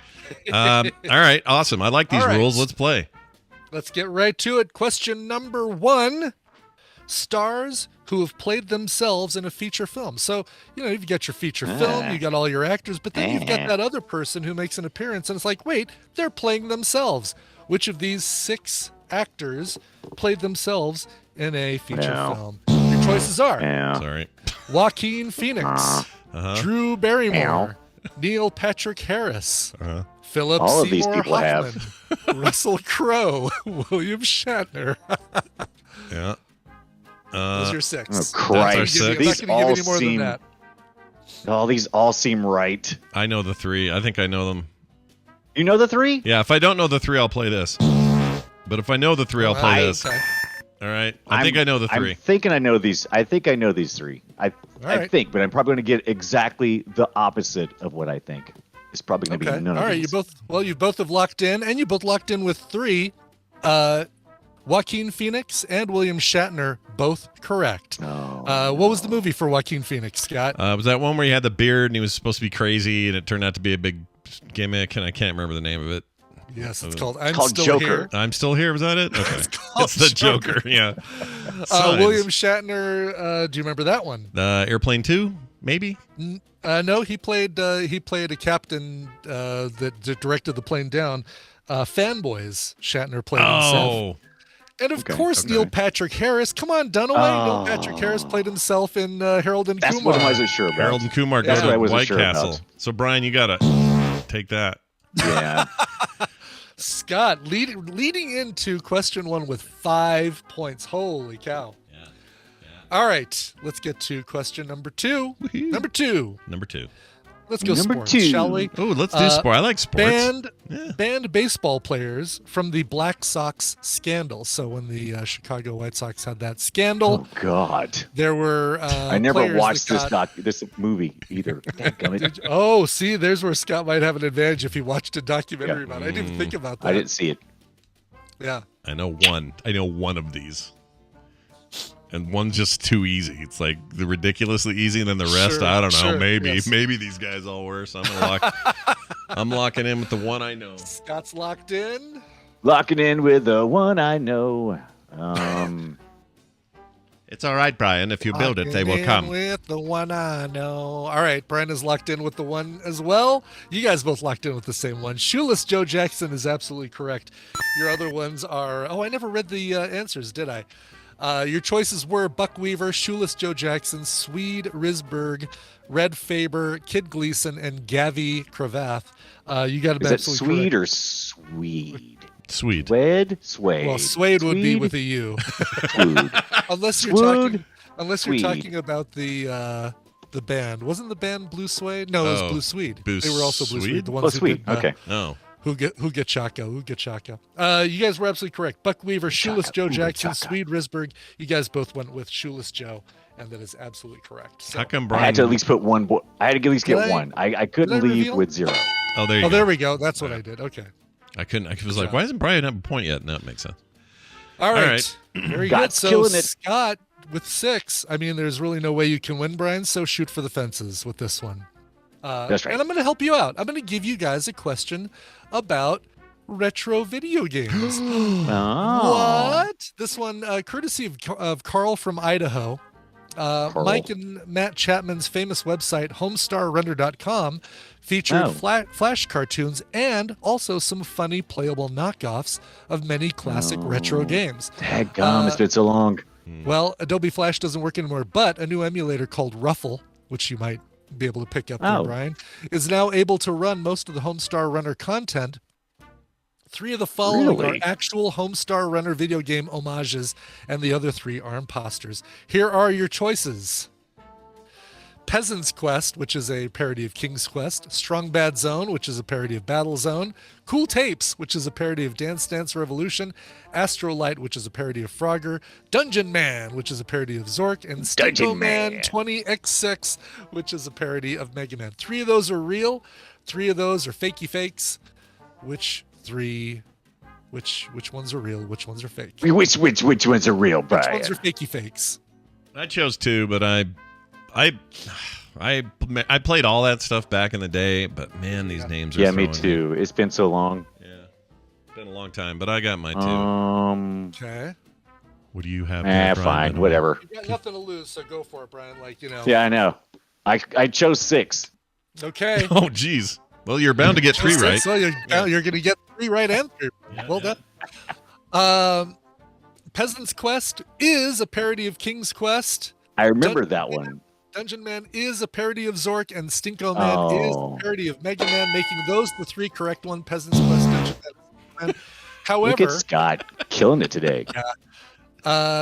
All right. Awesome. I like these rules. Let's play. Let's get right to it. Question number 1. Stars who have played themselves in a feature film. So, you've got your feature film, you got all your actors, but then you've got that other person who makes an appearance, and it's like, wait, they're playing themselves. Which of these 6 actors played themselves in a feature film? Your choices are Sorry. Joaquin Phoenix, Drew Barrymore, Neil Patrick Harris, Philip All of Seymour these people Hoffman, Russell Crowe, William Shatner. Yeah. Those are 6. Oh, Christ. I'm not going to give any more than that. These all seem right. I know the 3. I think I know them. You know the 3? Yeah, if I don't know the 3, I'll play this. But if I know the 3, I'll play this. Okay. All right. I think I know the 3. I'm thinking I know these. I think I know these 3. I think, but I'm probably going to get exactly the opposite of what I think. It's probably going to be none of these. You both have locked in, and you both locked in with 3. Joaquin Phoenix and William Shatner, both correct. What was the movie for Joaquin Phoenix, Scott? Was that one where he had the beard and he was supposed to be crazy and it turned out to be a big gimmick, and I can't remember the name of it. Yes, it's called I'm called Still Joker. Here. I'm Still Here, was that it? Okay. It's the Joker, yeah. William Shatner, do you remember that one? Airplane 2, maybe? No, he played a captain that directed the plane down. Fanboys, Shatner played himself. And of course, Neil Patrick Harris. Come on, Dunaway. Neil Patrick Harris played himself in Harold and Kumar. That's what I wasn't sure about. Harold and Kumar go to White Castle. So, Brian, you got to take that. Yeah. Scott, leading into question 1 with 5 points. Holy cow. Yeah. All right, let's get to question number 2. Woo-hoo. Number 2. Let's go Number sports, 2. shall we? Oh, let's do sport. I like sports. Banned baseball players from the Black Sox scandal. So when the Chicago White Sox had that scandal, God, there were. I never watched this movie either. See, there's where Scott might have an advantage if he watched a documentary about it. I didn't even think about that. I didn't see it. Yeah, I know one of these. And one's just too easy. It's like the ridiculously easy, and then the rest, I don't know. Maybe these guys all worse. I'm locking in with the one I know. Scott's locked in. Locking in with the one I know. It's all right, Brian. If you build it, they will come. With the one I know. All right, Brian is locked in with the one as well. You guys both locked in with the same one. Shoeless Joe Jackson is absolutely correct. Your other ones are. I never read the answers, did I? Your choices were Buck Weaver, Shoeless Joe Jackson, Swede Risberg, Red Faber, Kid Gleason, and Gavi Cravath. You got to be absolutely correct. Is it Swede or Swede? Swede. Swede. Well, Swede would be with a U. unless you're talking about the band. Wasn't the band Blue Suede? No, it was Blue Swede. They were also Blue Swede. The ones Blue Swede. Okay. No. Who get Chaka? You guys were absolutely correct. Buck Weaver, Shoeless Joe Jackson, Swede Risberg. You guys both went with Shoeless Joe, and that is absolutely correct. So, how come Brian? I had to at least put one. I had to at least get one. I couldn't leave with 0. Oh, there you go. There we go. That's what I did. Okay. I couldn't. I was like, why isn't Brian at a point yet? No, it makes sense. All right. Very good. So Scott with 6. I mean, there's really no way you can win, Brian. So shoot for the fences with this one. That's right. And I'm going to help you out. I'm going to give you guys a question about retro video games. What? This one, courtesy of Carl from Idaho. Mike and Matt Chapman's famous website, homestarrunner.com, featured flash cartoons and also some funny playable knockoffs of many classic retro games. Daggum, it's been so long. Well, Adobe Flash doesn't work anymore, but a new emulator called Ruffle, which you might be able to pick up there, Brian, is now able to run most of the Homestar Runner content. 3 of the following are actual Homestar Runner video game homages, and the other 3 are imposters. Here are your choices. Peasant's Quest, which is a parody of King's Quest. Strong Bad Zone, which is a parody of Battle Zone. Cool Tapes, which is a parody of Dance Dance Revolution. Astro Light, which is a parody of Frogger. Dungeon Man, which is a parody of Zork. And Stinko Man 20X6, which is a parody of Mega Man. 3 of those are real. 3 of those are fakey fakes. Which ones are real? Which ones are fake? Which ones are real, Brian? Which ones are fakey fakes? I chose 2, but I played all that stuff back in the day, but man, these names are me too. It's been so long. Yeah. been a long time, but I got mine too. Okay. What do you have? There, fine, whatever. You got nothing to lose, so go for it, Brian. Yeah, I know. I chose 6. Okay. Oh, geez. Well, you're bound to get 3 right. So you're going to get 3 right and 3. Well done. Peasant's Quest is a parody of King's Quest. I remember that one. Dungeon Man is a parody of Zork, and Stinko Man is a parody of Mega Man, making those the 3 correct one. Peasant's Quest, Dungeon Man. However, look at Scott killing it today.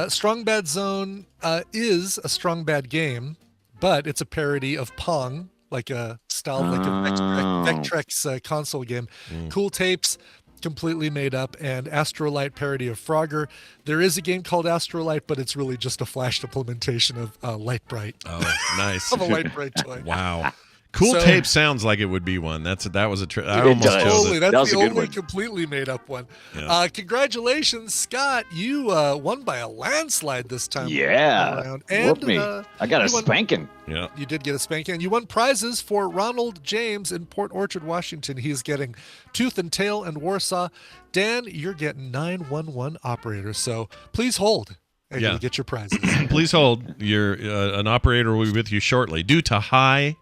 Strong Bad Zone is a Strong Bad game, but it's a parody of Pong, like a style, like a Vectrex console game. Cool Tapes, completely made up, and Astrolight parody of Frogger. There is a game called Astrolight, but it's really just a flash implementation of Light Bright. Oh, nice. Of a Light Bright toy. Wow. Cool Tape sounds like it would be one. That was a I almost chose it. That's the only completely made up one. Yeah. Congratulations, Scott. You won by a landslide this time. Yeah. And me. I got a spanking. Yeah. You did get a spanking. You won prizes for Ronald James in Port Orchard, Washington. He's getting Tooth and Tail and Warsaw. Dan, you're getting 911 operators. So please hold. And you'll get your prizes. Please hold. An operator will be with you shortly. Due to high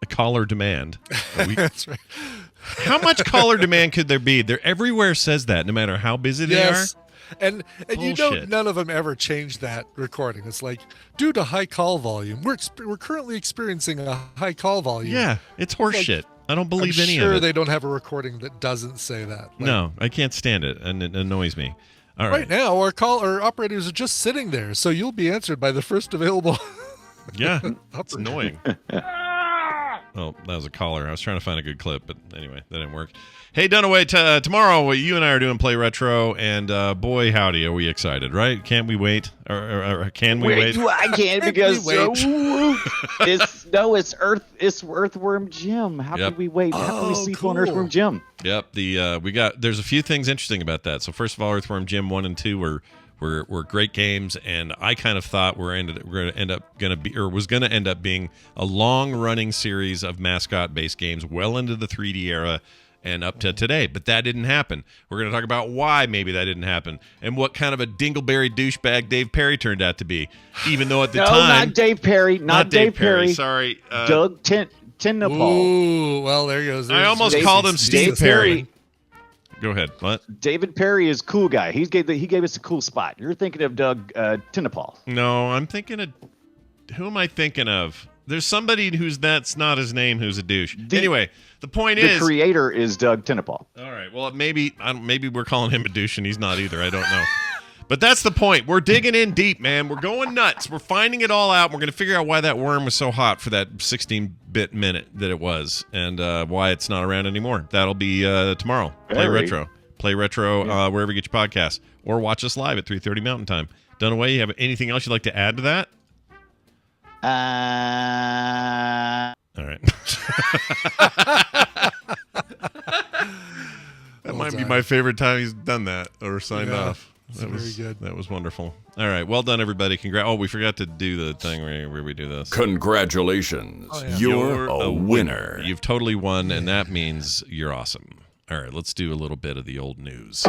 caller demand. That's right. How much caller demand could there be? They're everywhere says that, no matter how busy they are. And you know, none of them ever changed that recording. It's like, due to high call volume, we're currently experiencing a high call volume. Yeah, it's horseshit. I don't believe any of it. I'm sure they don't have a recording that doesn't say that. No, I can't stand it, and it annoys me. All right now, our operators are just sitting there, so you'll be answered by the first available. Yeah, that's annoying. Well, that was a caller. I was trying to find a good clip, but anyway, that didn't work. Hey, Dunaway, tomorrow you and I are doing Play Retro, and boy, howdy, are we excited, right? Can't we wait? Or can we wait? I can't because it's Earthworm Jim. How can we wait? How can we sleep on Earthworm Jim? Yep. There's a few things interesting about that. So first of all, Earthworm Jim 1 and 2 were great games, and I kind of thought was going to end up being a long-running series of mascot-based games well into the 3D era and up to today. But that didn't happen. We're going to talk about why maybe that didn't happen and what kind of a Dingleberry douchebag Dave Perry turned out to be, even though at the time... not Dave Perry. Not Dave Perry. Sorry. Doug Tindapal. Ooh, well, there goes. I almost called him Steve Perry. Go ahead. What? David Perry is cool guy. He gave us a cool spot. You're thinking of Doug Tindapal. No, I'm thinking of... Who am I thinking of? There's somebody that's not his name who's a douche. Anyway, the point is... The creator is Doug Tindapal. All right. Well, maybe we're calling him a douche and he's not either. I don't know. But that's the point. We're digging in deep, man. We're going nuts. We're finding it all out. We're going to figure out why that worm was so hot for that 16-bit minute that it was, and why it's not around anymore. That'll be tomorrow. Play Retro. Play Retro wherever you get your podcasts. Or watch us live at 3:30 Mountain Time. Dunaway, you have anything else you'd like to add to that? All right. That might be my favorite time he's done that or signed off. That was very good. That was wonderful. All right. Well done, everybody. Congrats. Oh, we forgot to do the thing where we do this. Congratulations. You're a winner. You've totally won, and that means you're awesome. All right. Let's do a little bit of the old news.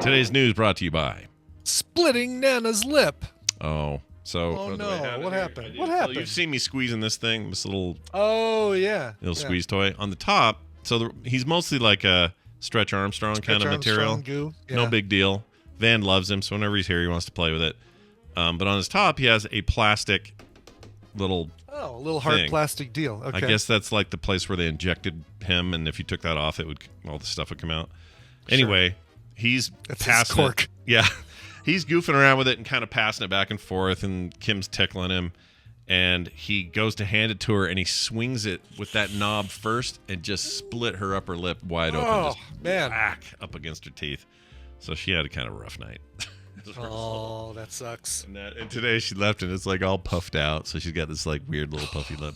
Today's news brought to you by... Splitting Nana's lip. Oh. So, oh no! What happened? What So happened? you've seen me squeezing this thing, this little... Oh, yeah. Little squeeze toy. On the top, he's mostly like a... Stretch Armstrong kind of material. Goo. Yeah. No big deal. Van loves him, so whenever he's here, he wants to play with it. But on his top, he has a plastic little a little hard thing. Plastic deal. Okay. I guess that's like the place where they injected him, and if you took that off, all the stuff would come out. Anyway, he's passing cork. Yeah. He's goofing around with it and kind of passing it back and forth, and Kim's tickling him. And he goes to hand it to her, and he swings it with that knob first and just split her upper lip wide open. Oh, just man. Back up against her teeth. So she had a kind of rough night. Oh, that sucks. And today she left, and it's like all puffed out. So she's got this like weird little puffy lip.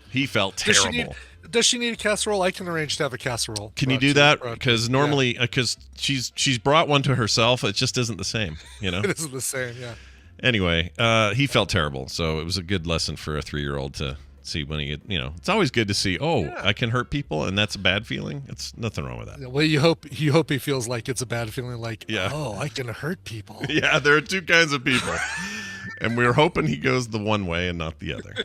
He felt terrible. Does she need a casserole? I can arrange to have a casserole. Can you do that? Because normally, because she's brought one to herself. It just isn't the same, you know? It isn't the same, yeah. Anyway, he felt terrible, so it was a good lesson for a 3-year-old to See when it's always good to see. I can hurt people, and that's a bad feeling. It's nothing wrong with that. Well, you hope he feels like it's a bad feeling. Like, I can hurt people. Yeah, there are two kinds of people, and we're hoping he goes the one way and not the other.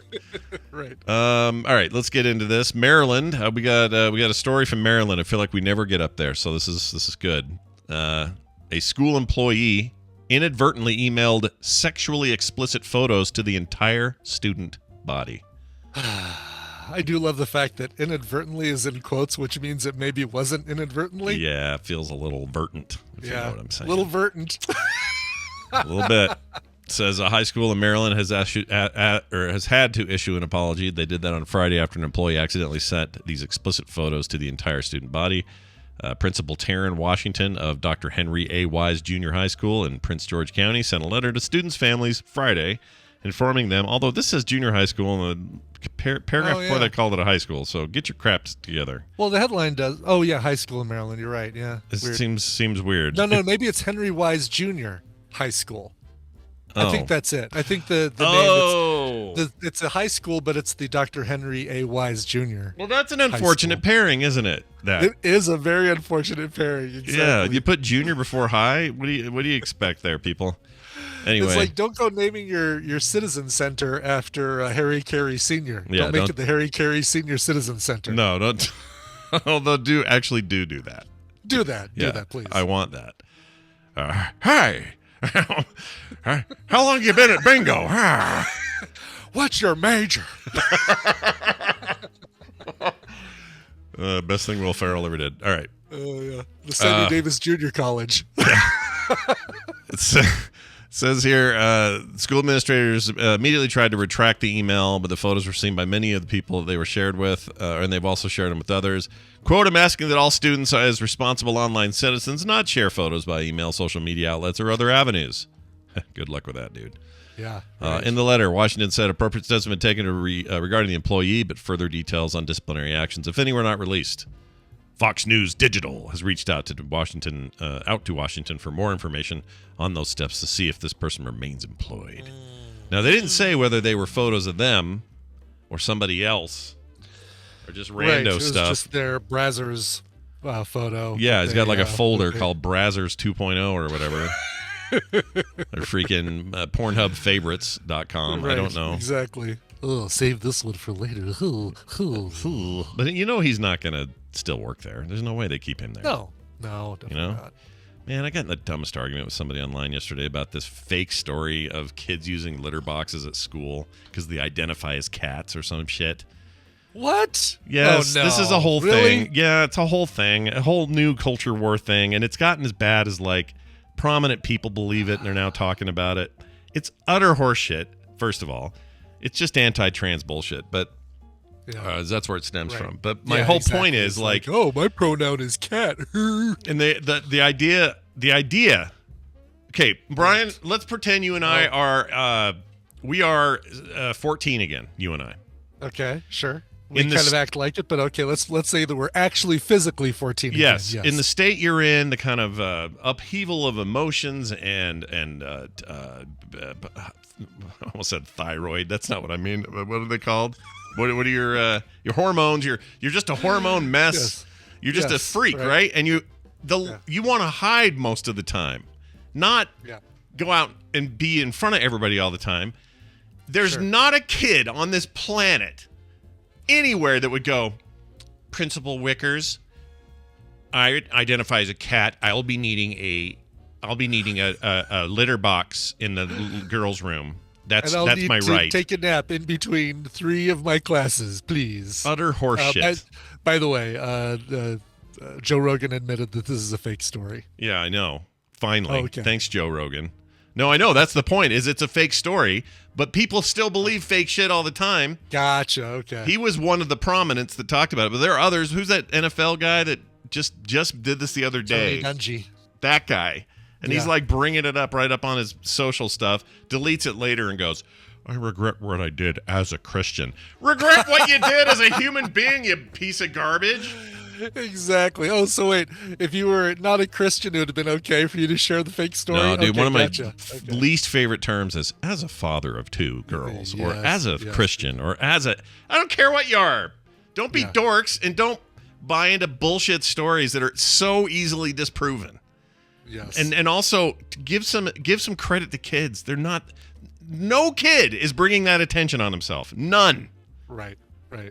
Right. All right, let's get into this. Maryland. We got a story from Maryland. I feel like we never get up there, so this is good. A school employee inadvertently emailed sexually explicit photos to the entire student body. I do love the fact that inadvertently is in quotes, which means it maybe wasn't inadvertently. Yeah, it feels a little verdant, if you know what I'm saying. Little verdant. A little bit. It says a high school in Maryland has had to issue an apology. They did that on Friday after an employee accidentally sent these explicit photos to the entire student body. Principal Taryn Washington of Dr. Henry A. Wise Junior High School in Prince George County sent a letter to students' families Friday informing them, although this says junior high school, and the paragraph before they called it a high school, so get your crap together. Well, the headline does. Oh, yeah, high school in Maryland. You're right, yeah. It seems weird. No, maybe it's Henry Wise Junior High School. I think that's it. I think the name, it's a high school, but it's the Dr. Henry A. Wise Jr. Well, that's an unfortunate pairing, isn't it? It is a very unfortunate pairing. Exactly. Yeah, you put junior before high. What do you expect there, people? Anyway, it's like, don't go naming your citizen center after Harry Carey Sr. Yeah, don't make it the Harry Carey Sr. Citizen Center. No, don't. Although do that. Do that, please. I want that. Hey. How long you been at bingo? What's your major? Best thing Will Ferrell ever did. All right. Yeah. The Sammy Davis Junior College. It says here, school administrators immediately tried to retract the email, but the photos were seen by many of the people they were shared with, and they've also shared them with others. Quote, I'm asking that all students as responsible online citizens not share photos by email, social media outlets, or other avenues. Good luck with that, dude. Yeah. Right. In the letter, Washington said appropriate steps have been taken regarding the employee, but further details on disciplinary actions, if any, were not released. Fox News Digital has reached out to Washington for more information on those steps to see if this person remains employed. Now, they didn't say whether they were photos of them or somebody else or just rando it stuff. Was just their Brazzers photo. Yeah, he's got like a folder called Brazzers 2.0 or whatever. Or freaking PornhubFavorites.com. Right, I don't know. Exactly. Oh, save this one for later. But he's not going to still work there. There's no way they keep him there. No, definitely not. Man, I got in the dumbest argument with somebody online yesterday about this fake story of kids using litter boxes at school because they identify as cats or some shit. What? Yes, oh, no. This is a whole really? thing. Yeah, it's a whole thing, a whole new culture war thing, and it's gotten as bad as like prominent people believe it and they're now talking about it. It's utter horseshit, first of all. It's just anti-trans bullshit, but that's where it stems from. But my whole point is like, oh, my pronoun is cat. And the idea. Okay, Brian, let's pretend you and I are we are 14 again, you and I. Okay, sure. We kind of act like it, but okay, let's say that we're actually physically 14 again. Yes. In the state you're in, the kind of upheaval of emotions and I almost said thyroid. That's not what I mean. What are they called? What are your hormones? You're just a hormone mess. Yes. You're just a freak, right? And you want to hide most of the time, not go out and be in front of everybody all the time. There's not a kid on this planet anywhere that would go, Principal Wickers, I identify as a cat. I'll be needing a litter box in the girls' room. That's my right. Take a nap in between 3 of my classes, please. Utter horseshit. By the way, Joe Rogan admitted that this is a fake story. Yeah, I know. Finally. Okay. Thanks, Joe Rogan. No, I know. That's the point, is it's a fake story, but people still believe fake shit all the time. Gotcha. Okay. He was one of the prominents that talked about it, but there are others. Who's that NFL guy that just did this the other day? Tony Dungy. That guy. And he's like bringing it up right up on his social stuff, deletes it later and goes, I regret what I did as a Christian. Regret what you did as a human being, you piece of garbage? Exactly. Oh, so wait. If you were not a Christian, it would have been okay for you to share the fake story? No, dude, okay, one of my gotcha. least favorite terms is as a father of two girls, or Yes, as a yes. Christian, or as a... I don't care what you are. Don't be dorks, and don't buy into bullshit stories that are so easily disproven. Yes. And also, give some credit to kids. They're not... No kid is bringing that attention on himself. None. Right.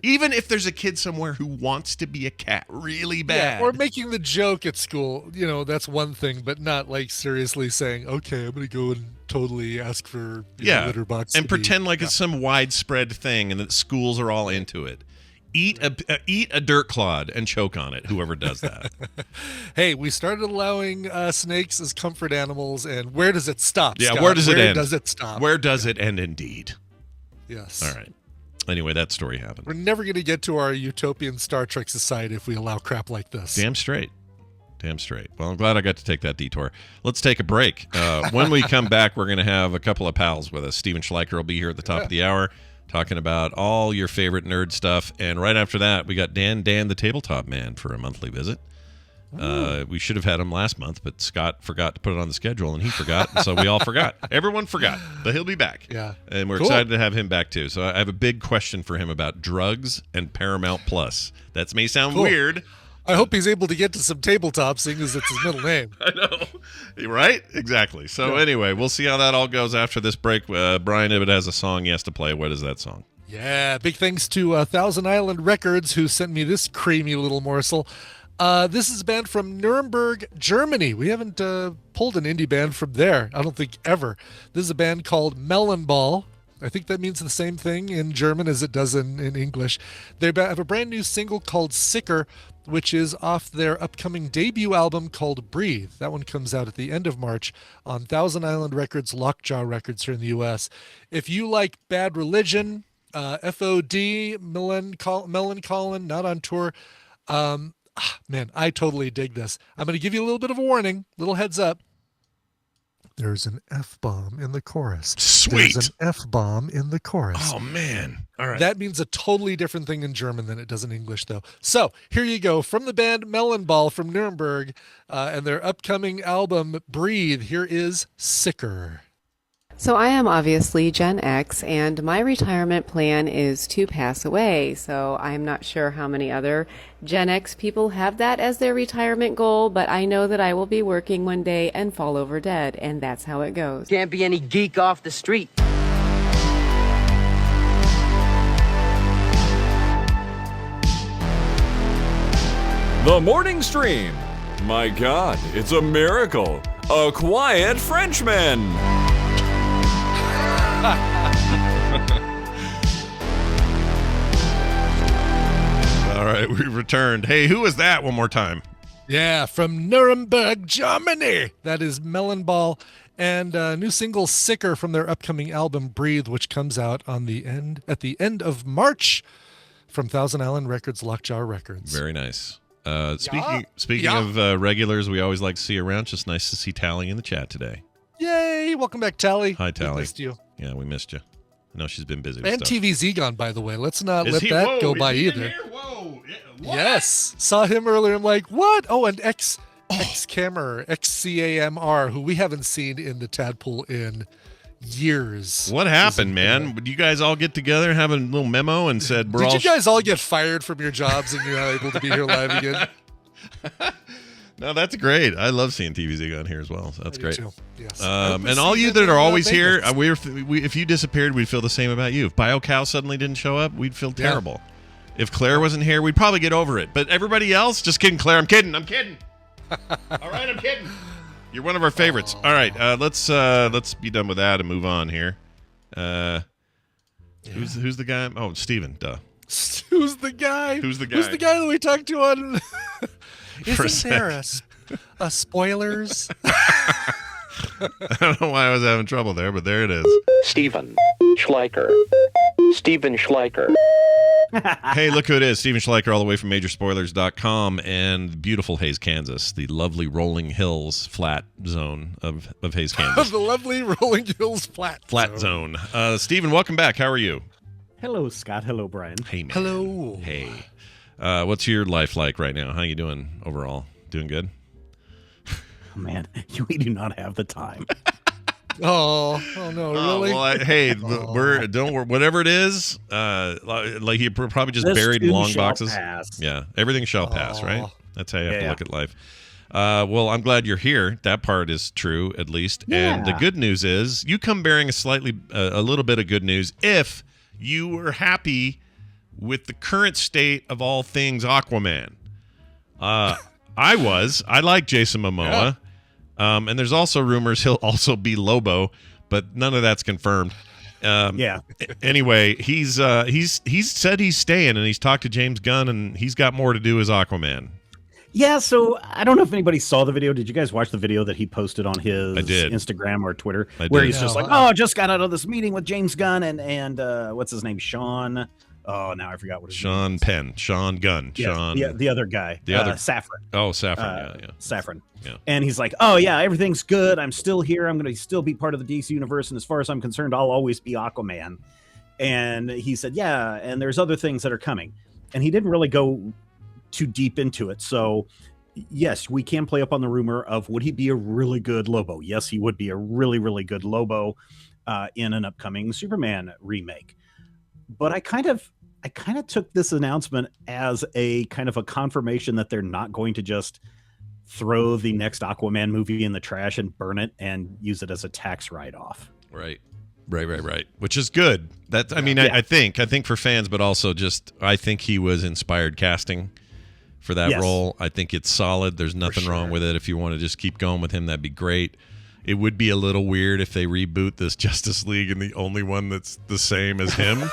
Even if there's a kid somewhere who wants to be a cat really bad. Yeah, or making the joke at school, that's one thing, but not like seriously saying, okay, I'm going to go and totally ask for litter box. And pretend like it's some widespread thing and that schools are all into it. Eat a dirt clod and choke on it, whoever does that. Hey, we started allowing snakes as comfort animals, and where does it stop, Yeah, Scott? where does it end? Where does it stop? Where does it end indeed? Yes. All right. Anyway, that story happened. We're never going to get to our utopian Star Trek society if we allow crap like this. Damn straight. Well, I'm glad I got to take that detour. Let's take a break. When we come back, we're going to have a couple of pals with us. Steven Schleicher will be here at the top of the hour talking about all your favorite nerd stuff. And right after that, we got Dan the Tabletop Man for a monthly visit. We should have had him last month, but Scott forgot to put it on the schedule, and he forgot, and so we all forgot. Everyone forgot, but he'll be back. Yeah. And we're excited to have him back, too. So I have a big question for him about drugs and Paramount Plus. That may sound weird. I hope he's able to get to some Tabletop, seeing as it's his middle name. I know. Right? Exactly. So anyway, we'll see how that all goes after this break. Brian Ibbett has a song he has to play. What is that song? Yeah, big thanks to Thousand Island Records, who sent me this creamy little morsel. This is a band from Nuremberg, Germany. We haven't pulled an indie band from there, I don't think ever. This is a band called Melonball. I think that means the same thing in German as it does in English. They have a brand new single called Sicker, which is off their upcoming debut album called Breathe. That one comes out at the end of March on Thousand Island Records, Lockjaw Records here in the U.S. If you like Bad Religion, FOD, Meloncolin, not on tour, man, I totally dig this. I'm going to give you a little bit of a warning, little heads up. There's an F-bomb in the chorus. Sweet. There's an F-bomb in the chorus. Oh, man. All right. That means a totally different thing in German than it does in English, though. So here you go. From the band Melonball from Nuremberg and their upcoming album, Breathe, here is Sicker. So I am obviously Gen X, and my retirement plan is to pass away. So I'm not sure how many other Gen X people have that as their retirement goal, but I know that I will be working one day and fall over dead, and that's how it goes. Can't be any geek off the street. The Morning Stream. My God, it's a miracle. A quiet Frenchman. All right, we returned. Hey, who was that one more time? Yeah, from Nuremberg, Germany. That is Melonball, and a new single Sicker from their upcoming album Breathe, which comes out at the end of March from Thousand Island Records, Lockjaw Records. Very nice. Speaking of regulars, we always like to see you around. Just nice to see Tally in the chat today. Yay! Welcome back, Tally. Hi, Tally. We missed you. Yeah, we missed you. I know she's been busy with And stuff. TVZ gone, by the way. Let's not let that go by either. Whoa! Yes, saw him earlier. I'm like, what? Oh, and X-Cammer, XCAMR, who we haven't seen in the Tadpool in years. What happened, man? Did you guys all get together and have a little memo and said we're all... Did you guys all get fired from your jobs and you're not able to be here live again? No, that's great. I love seeing TVZ on here as well. So that's great. Too. Yes. And all you that are always here, if you disappeared, we'd feel the same about you. If BioCow suddenly didn't show up, we'd feel terrible. If Claire wasn't here, we'd probably get over it. But everybody else, just kidding, Claire. I'm kidding. All right, I'm kidding. You're one of our favorites. All right, let's be done with that and move on here. Who's the guy? Oh, Steven. Duh. Who's the guy? Who's the guy? Who's the guy that we talked to on? For Isn't there a spoilers? I don't know why I was having trouble there, but there it is. Steven Schleicher. Hey, look who it is. Steven Schleicher, all the way from Majorspoilers.com and beautiful Hays, Kansas, the lovely rolling hills flat zone of Hays, Kansas. The lovely rolling hills flat zone. Steven, welcome back. How are you? Hello, Scott. Hello, Brian. Hey, man. Hello. Hey. What's your life like right now? How you doing overall? Doing good? Oh, man, we do not have the time. Oh no, really? Don't worry. Whatever it is, like you probably just buried in long boxes. Pass. Yeah, everything shall pass, right? That's how you have to look at life. Well, I'm glad you're here. That part is true, at least. Yeah. And the good news is, you come bearing a little bit of good news if you were happy with the current state of all things Aquaman. I like Jason Momoa. Yeah. And there's also rumors he'll also be Lobo, but none of that's confirmed. Anyway, he's said he's staying, and he's talked to James Gunn, and he's got more to do as Aquaman. Yeah, so I don't know if anybody saw the video. Did you guys watch the video that he posted on his Instagram or Twitter? Where he's just just got out of this meeting with James Gunn and what's his name? Sean. Oh, now I forgot what his name is. Sean Gunn. Yeah, the other guy. The other Saffron. Oh, Saffron. Saffron. Yeah. And he's like, oh, yeah, everything's good. I'm still here. I'm going to still be part of the DC universe. And as far as I'm concerned, I'll always be Aquaman. And he said, yeah, and there's other things that are coming. And he didn't really go too deep into it. So, yes, we can play up on the rumor of would he be a really good Lobo? Yes, he would be a really, really good Lobo in an upcoming Superman remake. But I kind of took this announcement as a kind of a confirmation that they're not going to just throw the next Aquaman movie in the trash and burn it and use it as a tax write-off. Right. Which is good. I think for fans, but also I think he was inspired casting for that role. I think it's solid. There's nothing wrong with it. If you want to just keep going with him, that'd be great. It would be a little weird if they reboot this Justice League and the only one that's the same as him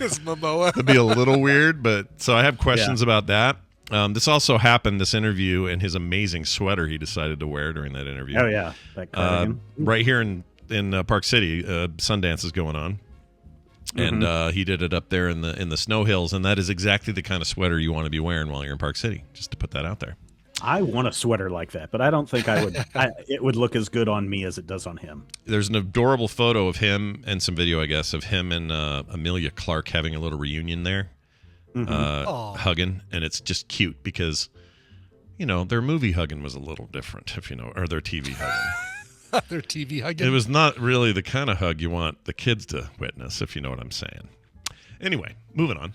is Momoa. It'd be a little weird, but so I have questions about that. This also happened, this interview, and his amazing sweater he decided to wear during that interview. Oh, yeah. That cardigan. Right here in Park City, Sundance is going on. And he did it up there in the snow hills, and that is exactly the kind of sweater you want to be wearing while you're in Park City, just to put that out there. I want a sweater like that, but I don't think I would. It would look as good on me as it does on him. There's an adorable photo of him and some video, I guess, of him and Emilia Clarke having a little reunion there, hugging, and it's just cute because, their movie hugging was a little different, or their TV hugging. Their TV hugging. It was not really the kind of hug you want the kids to witness, if you know what I'm saying. Anyway, moving on.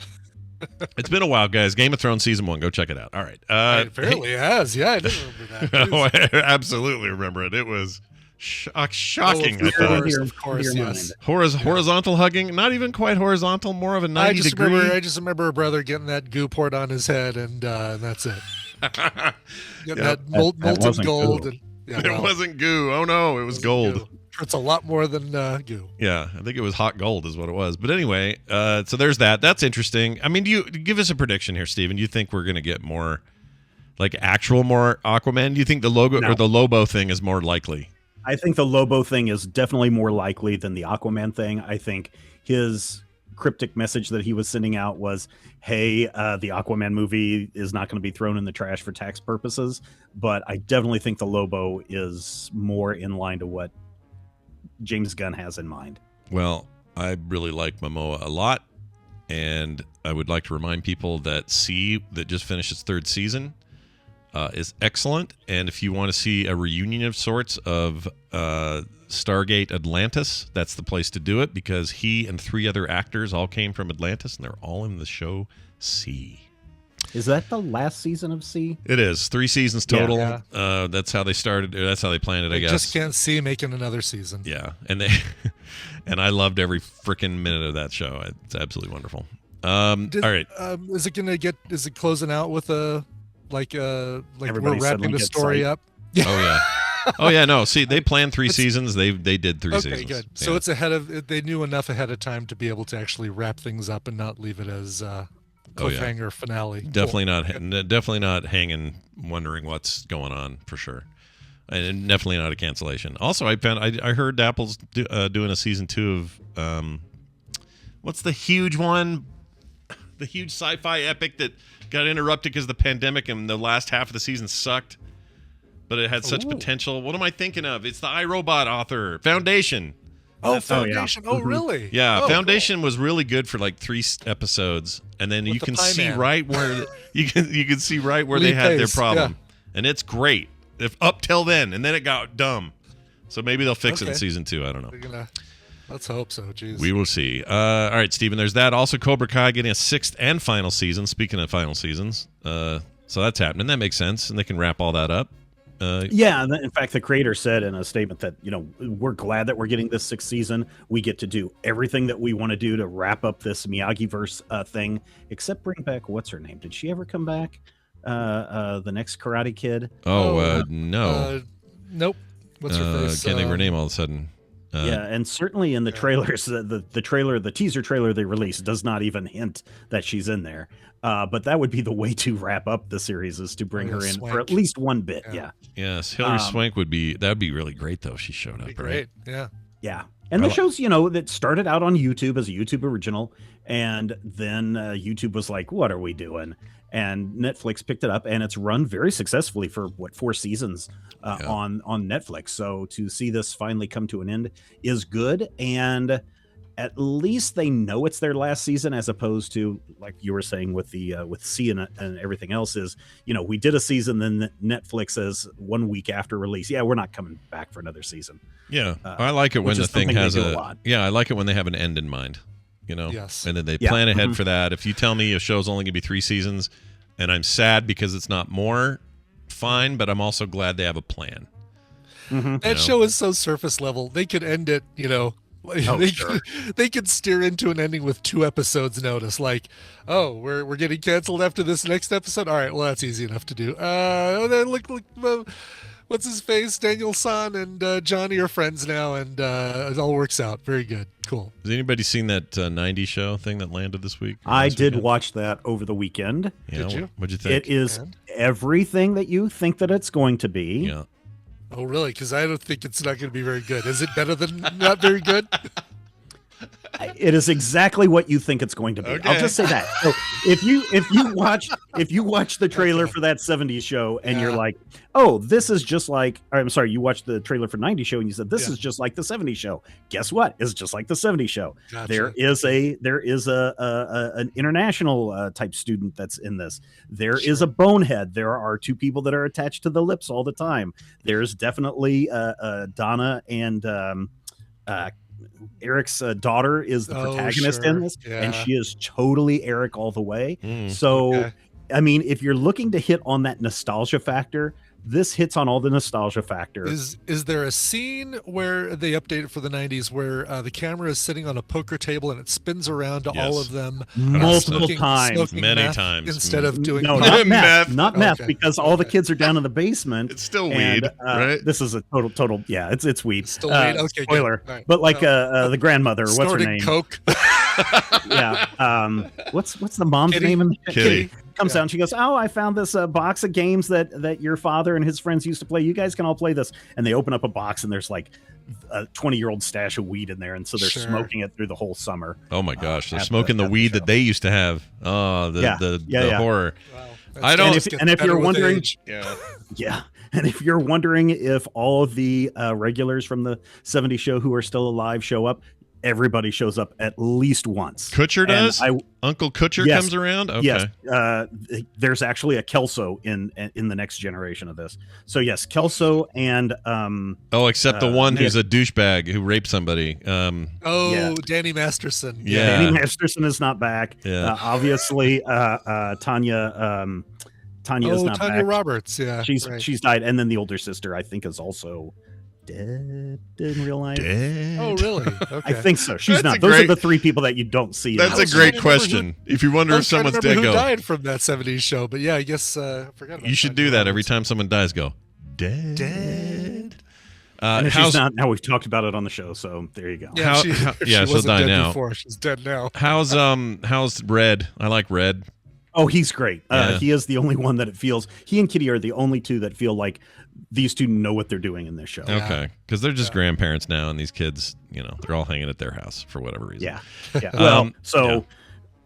It's been a while, guys. Game of Thrones season 1. Go check it out. All right. It apparently has. Yeah, I didn't remember that. I absolutely remember it. It was shocking. I thought. Of course, yes. Horizontal hugging, not even quite horizontal, more of a 90 degree. I just remember a brother getting that goo poured on his head, and that's it. Getting that molten gold. And, it wasn't goo. Oh, no, it was gold. Goo. It's a lot more than goo. Yeah, I think it was hot gold is what it was. But anyway, so there's that. That's interesting. I mean, do you give us a prediction here, Steven? Do you think we're going to get more Aquaman? Do you think the logo or the Lobo thing is more likely? I think the Lobo thing is definitely more likely than the Aquaman thing. I think his cryptic message that he was sending out was, hey, the Aquaman movie is not going to be thrown in the trash for tax purposes. But I definitely think the Lobo is more in line to what James Gunn has in mind. Well, I really like Momoa a lot, and I would like to remind people that C, that just finished its 3rd season, is excellent. And if you want to see a reunion of sorts of Stargate Atlantis, that's the place to do it, because he and 3 other actors all came from Atlantis, and they're all in the show C. Is that the last season of C? It is 3 seasons total. Yeah. That's how they started. That's how they planned it. I guess. Just can't see making another season. Yeah, and I loved every freaking minute of that show. It's absolutely wonderful. All right. Is it closing out with like we're wrapping the story up? Oh yeah. No, see, they planned 3 seasons. They did 3 seasons. Okay, good. So it's they knew enough ahead of time to be able to actually wrap things up and not leave it as cliffhanger finale. Definitely not hanging, wondering what's going on for sure, and definitely not a cancellation. Also, I heard Apple's doing a season 2 of what's the huge one, the huge sci-fi epic that got interrupted because of the pandemic and the last half of the season sucked, but it had such potential. What am I thinking of? It's the iRobot author, Foundation. Oh, Foundation. Oh, really? Yeah, oh, Foundation was really good for like 3 episodes, and then With you the can Pie see Man. right where you can see right where Lee they had their Pace, problem, and it's great. If up till then, and then it got dumb. So maybe they'll fix it in season 2. I don't know. Let's hope so. Jeez. We will see. All right, Steven, there's that. Also, Cobra Kai getting a 6th and final season. Speaking of final seasons, so that's happening. That makes sense, and they can wrap all that up. Yeah, in fact, the creator said in a statement that, we're glad that we're getting this 6th season. We get to do everything that we want to do to wrap up this Miyagi-verse thing, except bring back, what's her name? Did she ever come back? The next Karate Kid? No. Nope. What's her face? Can't think of her name all of a sudden. Yeah, and certainly in the trailers, the teaser trailer they released does not even hint that she's in there. But that would be the way to wrap up the series, is to bring her in for at least one bit. Yeah. Yes, Hilary Swank would be really great though if she showed up. Great. Right? Yeah. And the show's, that started out on YouTube as a YouTube original, and then YouTube was like, "What are we doing?" And Netflix picked it up, and it's run very successfully for 4 seasons on Netflix. So to see this finally come to an end is good, and at least they know it's their last season, as opposed to, like you were saying with the with C and everything else, is we did a season, then Netflix says 1 week after release, we're not coming back for another season. Yeah, I like it when the thing has I like it when they have an end in mind. Yes. And then they plan ahead for that. If you tell me a show's only gonna be 3 seasons, and I'm sad because it's not more, fine, but I'm also glad they have a plan. That show is so surface level. They could end it, they could steer into an ending with 2 episodes notice, like, oh, we're getting canceled after this next episode. All right, well, that's easy enough to do. Then look, what's his face? Daniel San and Johnny are friends now, and it all works out. Very good. Cool. Has anybody seen that 90s show thing that landed this week? I did watch that over the weekend. Yeah, did you? What'd you think? It is everything that you think that it's going to be. Yeah. Oh, really? Because I don't think it's not going to be very good. Is it better than not very good? It is exactly what you think it's going to be. Okay. I'll just say that. So if you watch the trailer for that 70s show and you're like, oh, this is just like, or, I'm sorry, you watched the trailer for 90s show and you said this is just like the 70s show. Guess what? It's just like the 70s show. Gotcha. There is an international type student that's in this. There is a bonehead. There are 2 people that are attached to the lips all the time. There's definitely Donna and Eric's daughter is the protagonist in this, and she is totally Eric all the way. I mean, if you're looking to hit on that nostalgia factor, this hits on all the nostalgia factor. Is there a scene where they update it for the 90s where the camera is sitting on a poker table and it spins around to all of them multiple times, many times, instead of doing not meth, because all the kids are down in the basement. It's still weed, right? This is a total. Yeah, it's weed. Still weed. Okay, spoiler. Right. But like the grandmother, what's her name? Coke. Yeah. What's the mom's name in the Kitty. Comes down, she goes, oh, I found this box of games that your father and his friends used to play. You guys can all play this. And they open up a box and there's like a 20-year-old stash of weed in there, and so they're smoking it through the whole summer. Oh my gosh, they're smoking the weed that they used to have. Oh, the horror. Wow. I don't. And if you're wondering, and if you're wondering if all of the regulars from the 70s show who are still alive show up, everybody shows up at least once. Kutcher does? Uncle Kutcher comes around? Okay. Yes. There's actually a Kelso in the next generation of this. So yes, Kelso and except the one who's a douchebag who raped somebody. Danny Masterson. Yeah. Danny Masterson is not back. Yeah. Obviously Tanya is not back. Tanya Roberts, yeah. She's died, and then the older sister I think is also dead in real life. Dead? Oh, really? Okay. I think so. She's not. Those are the 3 people that you don't see. That's a great question. If you wonder if someone's dead, who died from that 70s show, but yeah, I guess I forgot about you should do that every time someone dies. Go dead. And if she's not, now we've talked about it on the show, so there you go. Yeah, she she'll die now. Before. She's dead now. How's Red? I like Red. Oh, he's great. He is the only one that it feels. He and Kitty are the only 2 that feel like these 2 know what they're doing in this show. Okay, because they're just grandparents now, and these kids, they're all hanging at their house for whatever reason. Yeah. Well,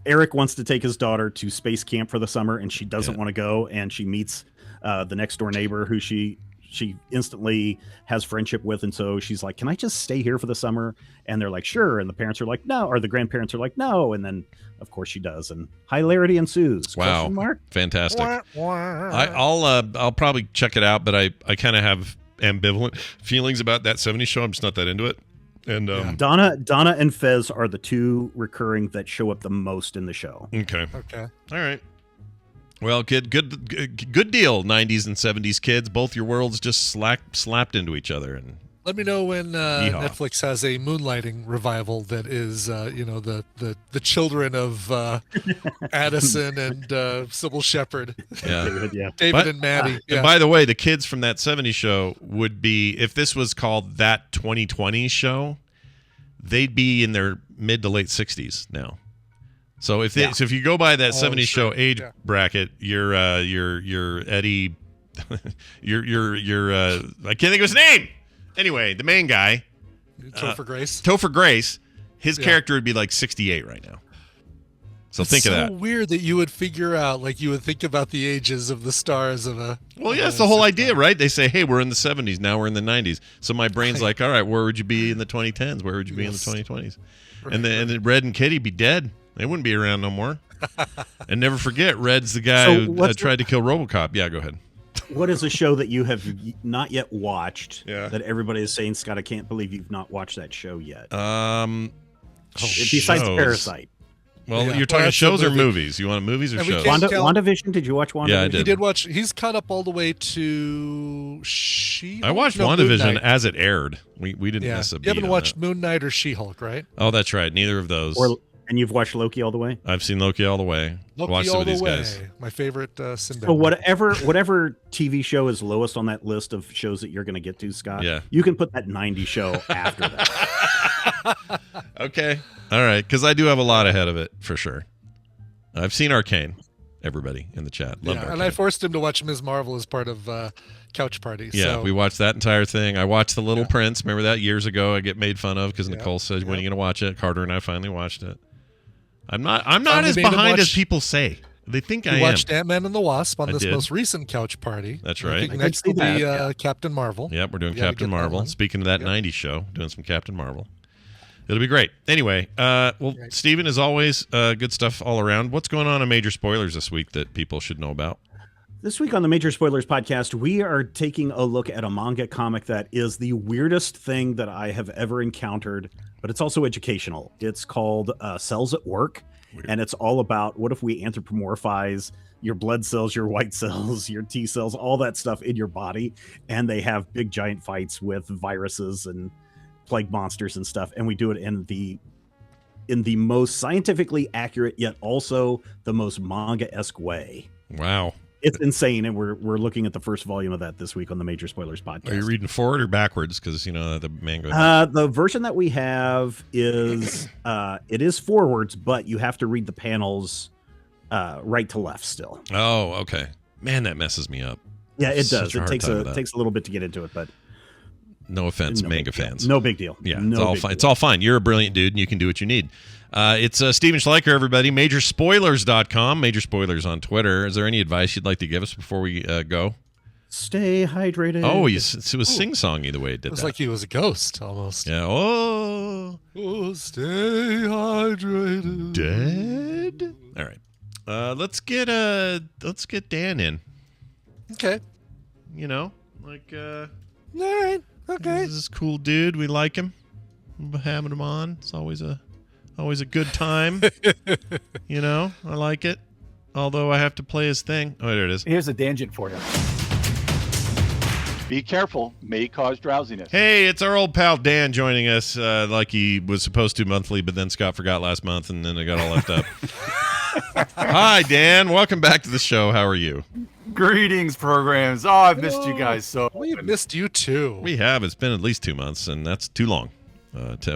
Eric wants to take his daughter to space camp for the summer, and she doesn't want to go, and she meets the next door neighbor who she she instantly has friendship with, and so she's like, "Can I just stay here for the summer?" And they're like, "Sure." And the parents are like, "No," or the grandparents are like, "No." And then, of course, she does, and hilarity ensues. Wow, Question mark? Fantastic! I'll probably check it out, but I kind of have ambivalent feelings about that '70s show. I'm just not that into it. And Donna and Fez are the two recurring that show up the most in the show. Okay. Okay. All right. Well, good deal, 90s and 70s kids. Both your worlds just slapped into each other. And let me know when Netflix has a Moonlighting revival that is, the children of Addison and Sybil Shepherd. Yeah. David and Maddie. And by the way, the kids from that 70s show would be, if this was called That 2020 Show, they'd be in their mid to late 60s now. So if you go by that 70s show age bracket, you're Eddie, you're I can't think of his name. Anyway, the main guy, Topher Grace, his character would be like 68 right now. So think of that. It's so weird that you would figure out, like you would think about the ages of the stars of a. Well, yeah, that's the whole idea, right? They say, hey, we're in the 70s, now we're in the 90s. So my brain's like, all right, where would you be in the 2010s? Where would you be in the 2020s? And then Red and Kitty be dead. They wouldn't be around no more. And never forget, Red's the guy who tried to kill RoboCop. Yeah, go ahead. What is a show that you have not yet watched that everybody is saying, Scott, I can't believe you've not watched that show yet? Besides Parasite. Well, you're talking shows or movies? You want movies or shows? WandaVision? Did you watch WandaVision? Yeah, I did. He did watch. He's caught up all the way to I watched WandaVision as it aired. We didn't miss a beat. You haven't watched Moon Knight or She-Hulk, right? Oh, that's right. Neither of those. And you've watched Loki all the way? I've seen Loki all the way. Watched some of these guys. My favorite Sinbad. So whatever TV show is lowest on that list of shows that you're going to get to, Scott, you can put that 90s show after that. Okay. All right. Because I do have a lot ahead of it, for sure. I've seen Arcane, everybody in the chat. Loved Arcane. And I forced him to watch Ms. Marvel as part of Couch Party. Yeah, we watched that entire thing. I watched The Little Prince. Remember that years ago? I get made fun of because Nicole said, when are you going to watch it? Carter and I finally watched it. I'm not as behind as people say. They think I am. We watched Ant-Man and the Wasp on this most recent Couch Party. That's right. Next will be Captain Marvel. Yep, we're doing Captain Marvel. Speaking of that 90s show, doing some Captain Marvel. It'll be great. Anyway, Steven, as always, good stuff all around. What's going on in Major Spoilers this week that people should know about? This week on the Major Spoilers podcast, we are taking a look at a manga comic that is the weirdest thing that I have ever encountered, but it's also educational. It's called Cells at Work, and it's all about what if we anthropomorphize your blood cells, your white cells, your T cells, all that stuff in your body, and they have big giant fights with viruses and plague monsters and stuff, and we do it in the most scientifically accurate yet also the most manga-esque way. Wow. It's insane, and we're looking at the first volume of that this week on the Major Spoilers podcast. Are you reading forward or backwards? Because the manga. The version that we have is it is forwards, but you have to read the panels right to left still. Oh, okay. Man, that messes me up. Yeah, it does. It takes a little bit to get into it, but no offense, manga fans. No big deal. Yeah, it's all fine. It's all fine. You're a brilliant dude, and you can do what you need. It's Steven Schleicher, everybody. Majorspoilers.com. Major Spoilers on Twitter. Is there any advice you'd like to give us before we go? Stay hydrated. Oh, it was sing-songy the way it did that. It was like he was a ghost, almost. Yeah. Oh, stay hydrated. Dead? All right. Let's get Dan in. Okay. All right. Okay. This is a cool dude. We like him. We're having him on. It's always a good time. I like it. Although I have to play his thing. Oh, there it is. Here's a tangent for you. Be careful. May cause drowsiness. Hey, it's our old pal Dan joining us like he was supposed to monthly, but then Scott forgot last month, and then it got all left up. Hi, Dan. Welcome back to the show. How are you? Greetings, programs. Oh, I've missed you guys so. We've missed you too. We have. It's been at least 2 months, and that's too long.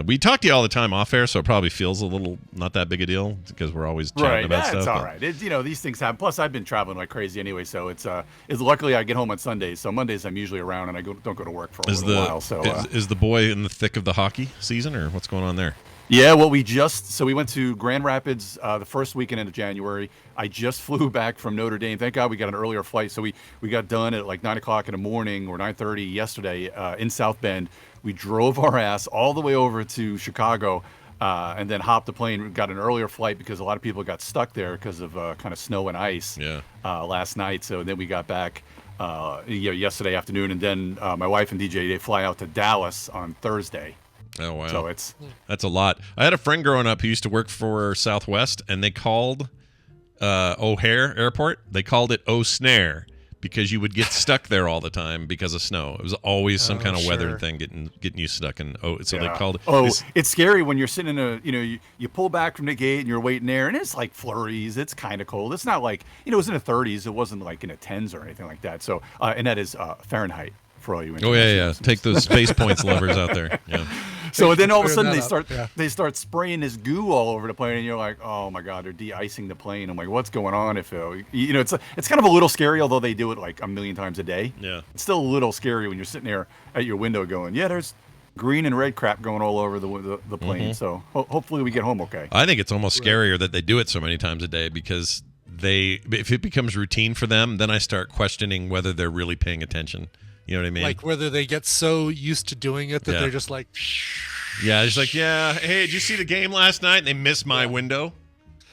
We talk to you all the time off air, so it probably feels a little not that big a deal because we're always chatting about stuff. It's all right. These things happen. Plus, I've been traveling like crazy anyway, so it's luckily I get home on Sundays. So Mondays I'm usually around and I don't go to work for a little while. So is the boy in the thick of the hockey season, or what's going on there? Yeah, well, we went to Grand Rapids the first weekend of January. I just flew back from Notre Dame. Thank God we got an earlier flight. So we got done at like 9 o'clock in the morning or 9:30 yesterday in South Bend. We drove our ass all the way over to Chicago and then hopped the plane. We got an earlier flight because a lot of people got stuck there because of kind of snow and ice last night. So then we got back yesterday afternoon. And then my wife and DJ, they fly out to Dallas on Thursday. Oh, wow. So that's a lot. I had a friend growing up who used to work for Southwest, and they called O'Hare Airport, they called it O'Snare because you would get stuck there all the time because of snow. It was always some kind of weather thing getting you stuck in. So they called it. It's scary when you're sitting in you pull back from the gate and you're waiting there, and it's like flurries. It's kind of cold. It's not like, it was in the 30s. It wasn't like in the 10s or anything like that. So, and that is Fahrenheit for all you. Oh, yeah. Take those space points lovers out there. Yeah. So then all of a sudden they start spraying this goo all over the plane, and you're like, oh my God, they're de-icing the plane. I'm like, what's going on? If it's kind of a little scary, although they do it like a million times a day. Yeah, it's still a little scary when you're sitting there at your window going, yeah, there's green and red crap going all over the plane. Mm-hmm. So hopefully we get home okay. I think it's almost scarier that they do it so many times a day because if it becomes routine for them, then I start questioning whether they're really paying attention. You know what I mean? Like whether they get so used to doing it that they're just like, yeah, it's like, hey, did you see the game last night? And they missed my window.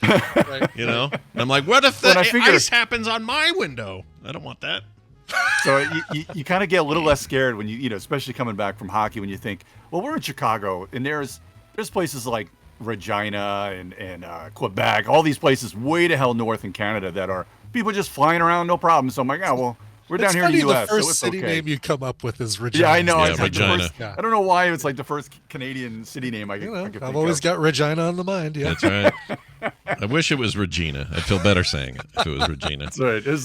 Right. And I'm like, what if the ice happens on my window? I don't want that. So you kind of get a little less scared when you especially coming back from hockey, when you think, well, we're in Chicago and there's places like Regina and Quebec, all these places way to hell north in Canada that are people just flying around, no problem. So I'm like, well, we're down here in the U.S., the first so it's city okay. name you come up with is Regina. Yeah, I know. Yeah, Regina. I don't know why it's like the first Canadian city name I could I've always got Regina on the mind. Yeah, that's right. I wish it was Regina. I'd feel better saying it if it was Regina. That's right. There's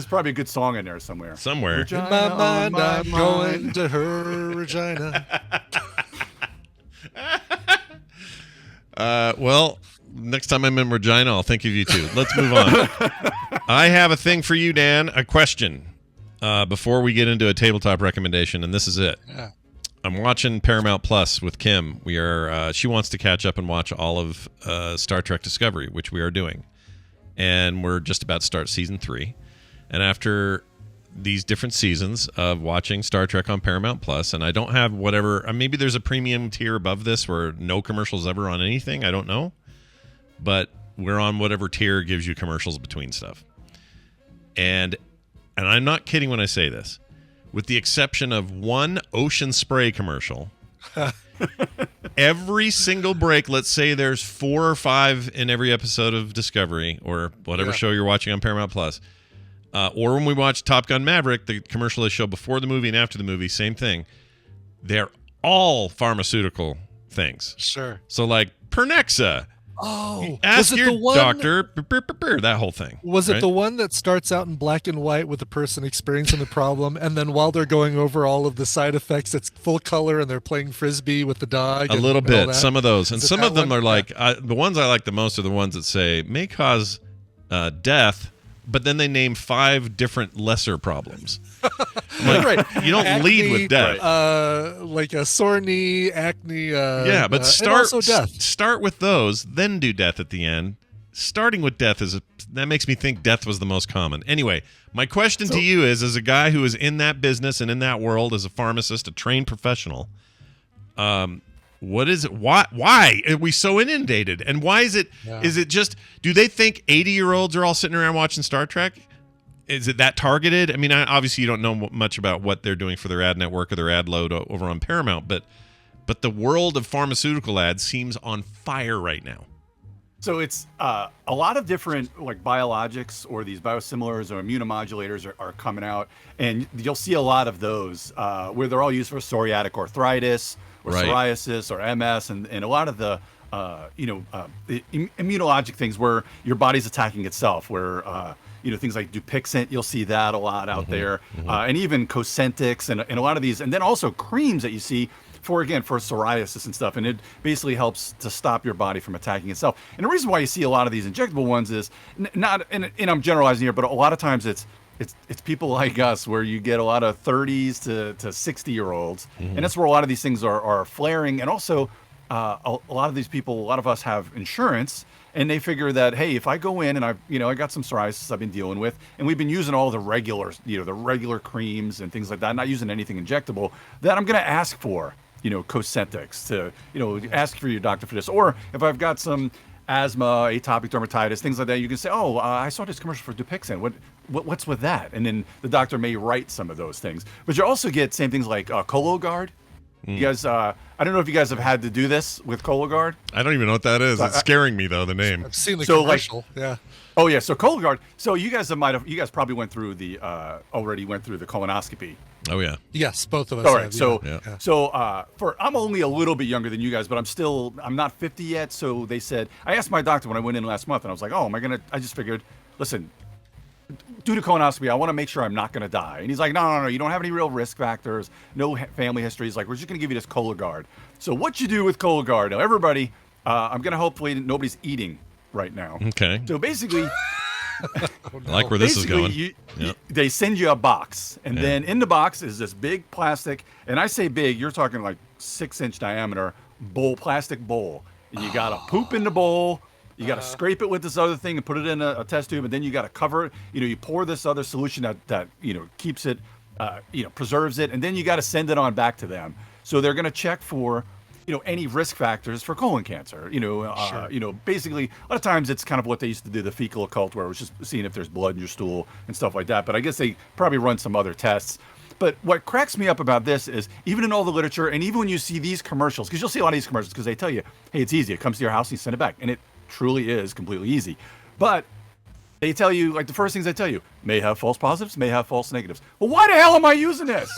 probably a good song in there somewhere. In my mind, I'm going to her Regina. Well, next time I'm in Regina, I'll think of you too. Let's move on. I have a thing for you, Dan. A question before we get into a tabletop recommendation, and this is it. Yeah. I'm watching Paramount Plus with Kim. We are. She wants to catch up and watch all of Star Trek Discovery, which we are doing, and we're just about to start season 3. And after these different seasons of watching Star Trek on Paramount Plus, and I don't have whatever. Maybe there's a premium tier above this where no commercials ever on anything. I don't know, but we're on whatever tier gives you commercials between stuff. And I'm not kidding when I say this. With the exception of one Ocean Spray commercial, every single break, let's say there's 4 or 5 in every episode of Discovery or whatever show you're watching on Paramount Plus, or when we watch Top Gun Maverick, the commercial they show before the movie and after the movie, same thing. They're all pharmaceutical things. Sure. So like Pernexa. Oh, ask your doctor. That whole thing. Was it the one that starts out in black and white with the person experiencing the problem, and then while they're going over all of the side effects, it's full color and they're playing frisbee with the dog? A little bit. Some of those, and some of them are like the ones I like the most are the ones that say may cause death, but then they name 5 different lesser problems. Like, right. You don't acne, lead with death. Like a sore knee, acne. But start with those, then do death at the end. Starting with death that makes me think death was the most common. Anyway, my question to you is, as a guy who is in that business and in that world as a pharmacist, a trained professional, what is it? Why are we so inundated? And why is it? Yeah. Is it just? Do they think 80-year-olds are all sitting around watching Star Trek? Is it that targeted? I mean, obviously you don't know much about what they're doing for their ad network or their ad load over on Paramount, but the world of pharmaceutical ads seems on fire right now. So it's a lot of different like biologics or these biosimilars or immunomodulators are coming out, and you'll see a lot of those where they're all used for psoriatic arthritis or psoriasis or MS, and a lot of the immunologic things where your body's attacking itself, where things like Dupixent, you'll see that a lot out there, and even Cosentyx and a lot of these, and then also creams that you see for psoriasis and stuff, and it basically helps to stop your body from attacking itself. And the reason why you see a lot of these injectable ones is not, and I'm generalizing here, but a lot of times it's people like us where you get a lot of 30s to 60-year-olds, and that's where a lot of these things are flaring, and also a lot of these people, a lot of us have insurance, and they figure that, hey, if I go in and I got some psoriasis I've been dealing with, and we've been using all the regular creams and things like that, not using anything injectable, that I'm going to ask for, Cosentyx to, ask for your doctor for this. Or if I've got some asthma, atopic dermatitis, things like that, you can say, oh, I saw this commercial for Dupixent. What's with that? And then the doctor may write some of those things. But you also get same things like Cologuard. You guys, I don't know if you guys have had to do this with Cologuard. I don't even know what that is. It's scaring me though, the name. I've seen the commercial. Yeah. Oh yeah. So Cologuard. So you guys probably went through the colonoscopy. Oh yeah. Yes, both of us. All right. Have, so yeah. I'm only a little bit younger than you guys, but I'm not 50 yet. So they said, I asked my doctor when I went in last month, and I was like, oh, I just figured, listen, due to colonoscopy, I want to make sure I'm not going to die. And he's like, no, you don't have any real risk factors, no family history. He's like, we're just going to give you this Cologuard. So what you do with Cologuard, now everybody, I'm going to hopefully nobody's eating right now. Okay. So basically, I like where this is going. They send you a box, and then in the box is this big plastic, and I say big, you're talking like 6-inch diameter plastic bowl. And you got to poop in the bowl. You got to scrape it with this other thing and put it in a test tube, and then you got to cover it. You pour this other solution that keeps it, preserves it, and then you got to send it on back to them. So they're going to check for, any risk factors for colon cancer. Basically, a lot of times it's kind of what they used to do, the fecal occult, where it was just seeing if there's blood in your stool and stuff like that. But I guess they probably run some other tests. But what cracks me up about this is, even in all the literature, and even when you see these commercials, because you'll see a lot of these commercials, because they tell you, hey, it's easy. It comes to your house and you send it back, and it truly is completely easy. But they tell you, like the first things they tell you, may have false positives, may have false negatives. Well, why the hell am I using this?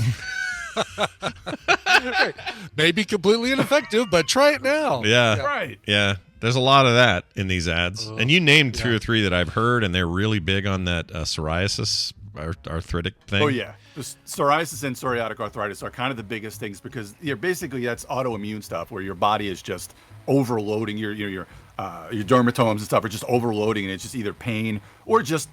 Maybe completely ineffective, but try it now. Yeah. Right. Yeah. There's a lot of that in these ads. And you named 2 or 3 that I've heard, and they're really big on that psoriasis, arthritic thing. Oh, yeah. The psoriasis and psoriatic arthritis are kind of the biggest things, because basically that's autoimmune stuff where your body is just overloading your dermatomes and stuff are just overloading, and it's just either pain or just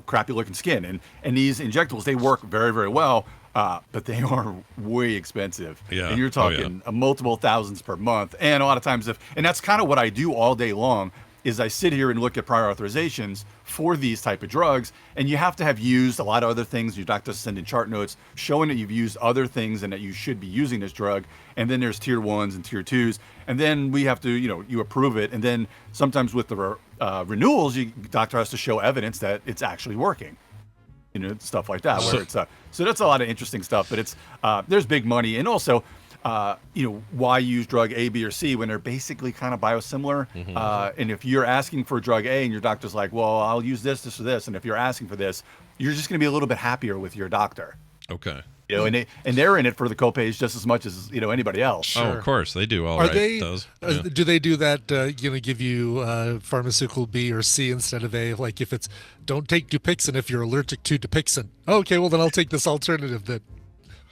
crappy looking skin. And these injectables, they work very, very well, but they are way expensive. Yeah. And you're talking multiple thousands per month. And a lot of times and that's kind of what I do all day long, is I sit here and look at prior authorizations for these type of drugs, and you have to have used a lot of other things. Your doctor send in chart notes showing that you've used other things and that you should be using this drug. And then there's tier 1s and tier 2s, and then we have to, you approve it. And then sometimes with the renewals, doctor has to show evidence that it's actually working. Stuff like that. Where so that's a lot of interesting stuff. But it's there's big money, and also. Why use drug A, B, or C when they're basically kind of biosimilar? And if you're asking for drug A and your doctor's like, well, I'll use this, this, or this, and if you're asking for this, you're just going to be a little bit happier with your doctor. Okay. And they're in it for the copays just as much as anybody else. Sure. Oh, of course they do. Do they do that? Give you pharmaceutical B or C instead of A? Like if it's don't take Dupixent if you're allergic to Dupixent. Okay, well then I'll take this alternative that.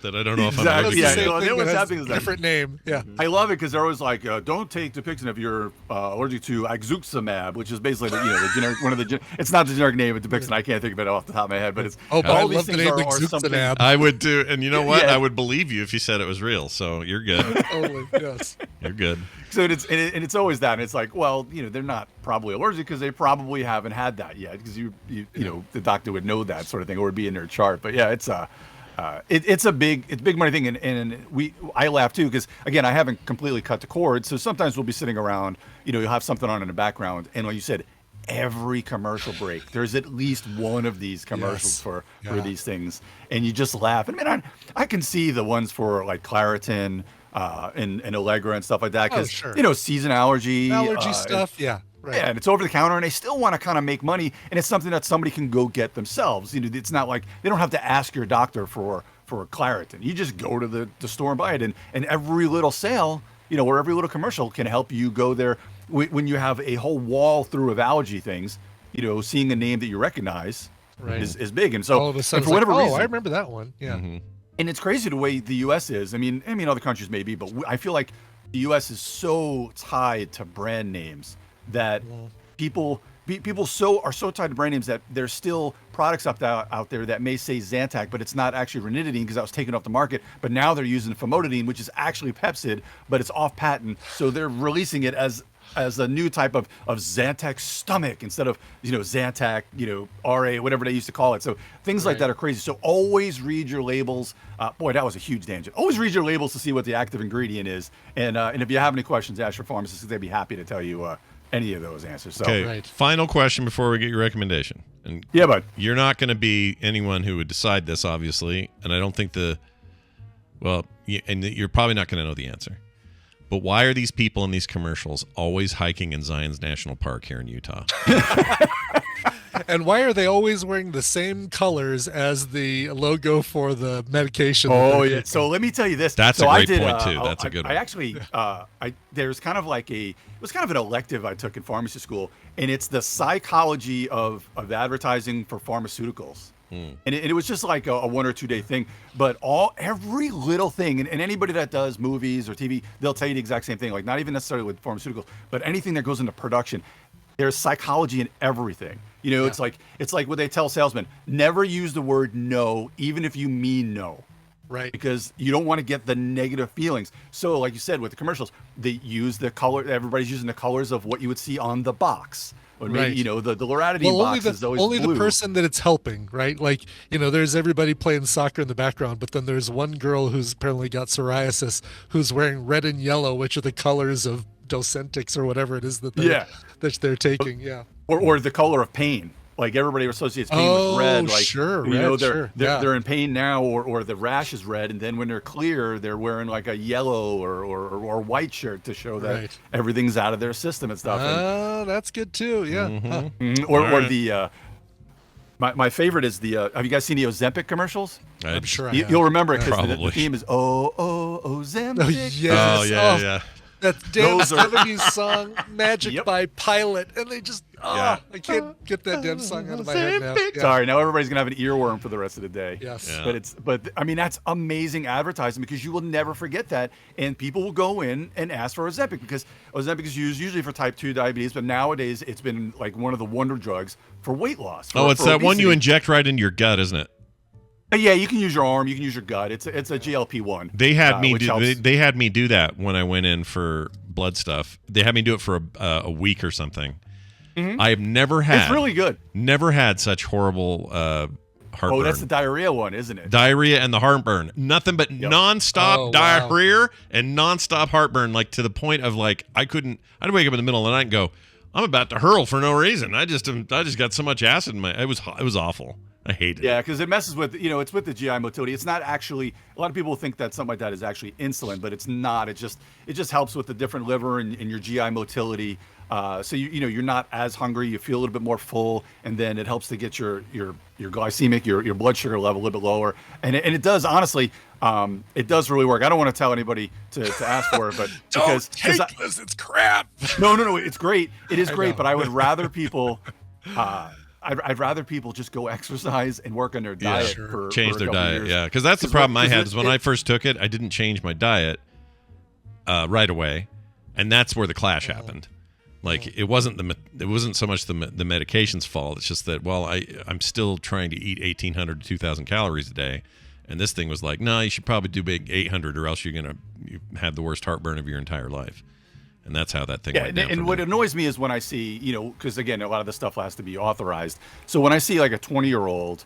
That I don't know if I'm allergic to. What's happening is different name. Yeah, I love it because they're always like, "Don't take Dupixent if you're allergic to Ixuzumab," which is basically the generic one of the. It's not the generic name of Dupixent. I can't think of it off the top of my head, but it's all these things are something. I would too, and you know what? I would believe you if you said it was real. So you're good. Totally, yes, you're good. So it's always that, and it's like, well, they're not probably allergic because they probably haven't had that yet, because you the doctor would know that sort of thing, or would be in their chart. But yeah, it's a big money thing, and I laugh too, because again, I haven't completely cut the cord, so sometimes we'll be sitting around, you'll have something on in the background, and like you said, every commercial break there's at least one of these commercials for these things, and you just laugh. And I can see the ones for like Claritin and Allegra and stuff like that, because season allergy stuff, right. Yeah, and it's over the counter, and they still want to kind of make money, and it's something that somebody can go get themselves. It's not like they don't have to ask your doctor for Claritin. You just go to the store and buy it, and every little sale, or every little commercial can help you go there. When you have a whole wall through of allergy things, seeing a name that you recognize is big. And so, all of a sudden, for whatever reason, I remember that one. Yeah. Mm-hmm. And it's crazy the way the U.S. is. I mean, other countries maybe, but I feel like the U.S. is so tied to brand names that people people are so tied to brand names that there's still products out there that may say Zantac, but it's not actually ranitidine because that was taken off the market. But now they're using famotidine, which is actually Pepcid, but it's off patent. So they're releasing it as a new type of Zantac stomach instead of, Zantac, RA, whatever they used to call it. So things like that are crazy. So always read your labels. Boy, that was a huge tangent. Always read your labels to see what the active ingredient is. And if you have any questions, ask your pharmacist. They'd be happy to tell you any of those answers. So, okay, final question before we get your recommendation. And yeah, bud. You're not going to be anyone who would decide this, obviously, and I don't think and you're probably not going to know the answer. But why are these people in these commercials always hiking in Zion's National Park here in Utah? And why are they always wearing the same colors as the logo for the medication? Oh, yeah. So let me tell you this. That's a great point, too. That's a good one. I actually, there's kind of like it was kind of an elective I took in pharmacy school, and it's the psychology of advertising for pharmaceuticals. And it was just like a 1 or 2 day thing, but every little thing, and anybody that does movies or TV, they'll tell you the exact same thing, like not even necessarily with pharmaceuticals, but anything that goes into production, there's psychology in everything. It's like what they tell salesmen, never use the word no, even if you mean no. Right. Because you don't want to get the negative feelings. So like you said, with the commercials, they use the color, everybody's using the colors of what you would see on the box. Or maybe, the loratadine box is always only blue. The person that it's helping, right? Like, there's everybody playing soccer in the background, but then there's one girl who's apparently got psoriasis who's wearing red and yellow, which are the colors of Docentix or whatever it is that they're taking. Yeah. Or the color of pain. Like everybody associates pain with red. Like, sure, they're in pain now, or the rash is red, and then when they're clear, they're wearing like a yellow or white shirt to show that everything's out of their system and stuff. That's good too. Yeah. Mm-hmm. Or the my favorite is the. Have you guys seen the Ozempic commercials? I'm sure you'll remember it because the theme is Ozempic. Oh yes. Oh yeah. That damn 70s song, Magic by Pilot. And they just, I can't get that damn song out of my head now. Yeah. Sorry, now everybody's going to have an earworm for the rest of the day. Yes. Yeah. But I mean, that's amazing advertising because you will never forget that. And people will go in and ask for Ozempic because Ozempic is used usually for type 2 diabetes, but nowadays it's been like one of the wonder drugs for weight loss. It's that obesity. one you inject right into your gut, isn't it? Yeah, you can use your arm, you can use your gut. It's a GLP-1. They had me do that when I went in for blood stuff. They had me do it for a week or something. Mm-hmm. I have never had. It's really good. Never had such horrible heartburn. Oh, that's the diarrhea one, isn't it? Diarrhea and the heartburn. Nothing but nonstop diarrhea and nonstop heartburn, like to the point of like I'd wake up in the middle of the night and go, I'm about to hurl for no reason. I just got so much acid in my. It was awful. I hate it. Yeah, because it messes with, it's with the GI motility. It's not actually, a lot of people think that something like that is actually insulin, but it's not. It just helps with the different liver and your GI motility. So you're not as hungry. You feel a little bit more full, and then it helps to get your glycemic, your blood sugar level a little bit lower. And it does, honestly, it does really work. I don't want to tell anybody to ask for it, but don't take this. It's crap. No, it's great. It is great, but I would rather people. I'd rather people just go exercise and work on their diet for change a their couple diet. years. Yeah, because that's the problem I had is when I first took it, I didn't change my diet right away, and that's where the clash happened. Like it wasn't so much the medication's fault. It's just that I'm still trying to eat 1,800 to 2,000 calories a day, and this thing was like, no, you should probably do big 800, or else you have the worst heartburn of your entire life. And that's how that thing went down. And what annoys me is when I see, because again, a lot of the stuff has to be authorized. So when I see like a 20-year-old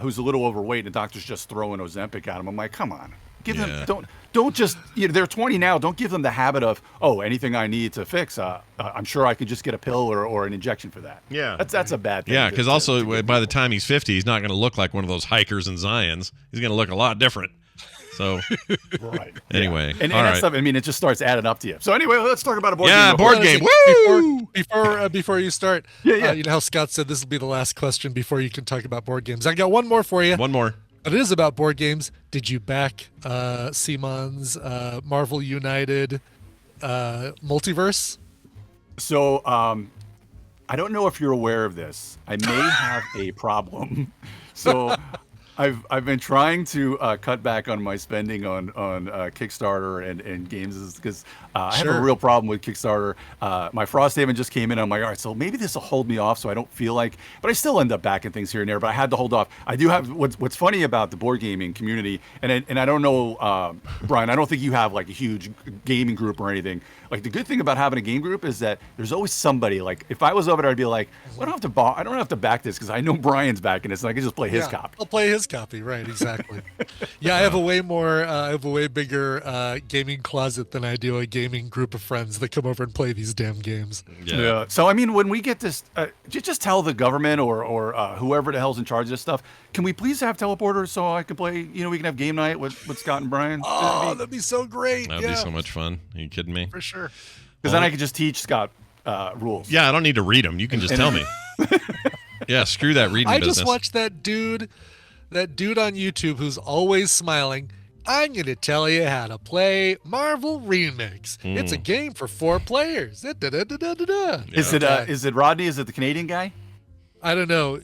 who's a little overweight and the doctor's just throwing Ozempic at him, I'm like, come on, give them, don't just, they're 20 now. Don't give them the habit of, anything I need to fix, I'm sure I could just get a pill or an injection for that. Yeah. That's a bad thing. Yeah, because also by the time he's 50, he's not going to look like one of those hikers in Zions. He's going to look a lot different. So, right. Anyway, and that stuff. I mean, it just starts adding up to you. So anyway, let's talk about a board game. Yeah, board game. Woo! Before you start, you know how Scott said this will be the last question before you can talk about board games. I got one more for you. One more. But it is about board games. Did you back Simon's Marvel United multiverse? So, I don't know if you're aware of this. I may have a problem. So. I've been trying to cut back on my spending on Kickstarter and games because I have a real problem with Kickstarter. My frost statement just came in. I'm like, all right, so maybe this will hold me off, so I don't feel like. But I still end up backing things here and there. But I had to hold off. I do have what's funny about the board gaming community, and I don't know, Brian. I don't think you have like a huge gaming group or anything. Like the good thing about having a game group is that there's always somebody. Like if I was over there, I'd be like, well, I don't have to back this because I know Brian's backing this, and I can just play his copy. I'll play his copy, right? Exactly. I have a way bigger gaming closet than I do a gaming group of friends that come over and play these damn games. Yeah. So I mean, when we get this, just tell the government or whoever the hell's in charge of this stuff. Can we please have teleporters so I can play? We can have game night with Scott and Brian. Oh, that'd be so great. That'd be so much fun. Are you kidding me? For sure. Because then I could just teach Scott rules. Yeah, I don't need to read them. You can just tell me. Yeah, screw that reading business. I just watched that dude on YouTube who's always smiling. I'm going to tell you how to play Marvel Remix. It's a game for 4 players. Is it Rodney? Is it the Canadian guy? I don't know.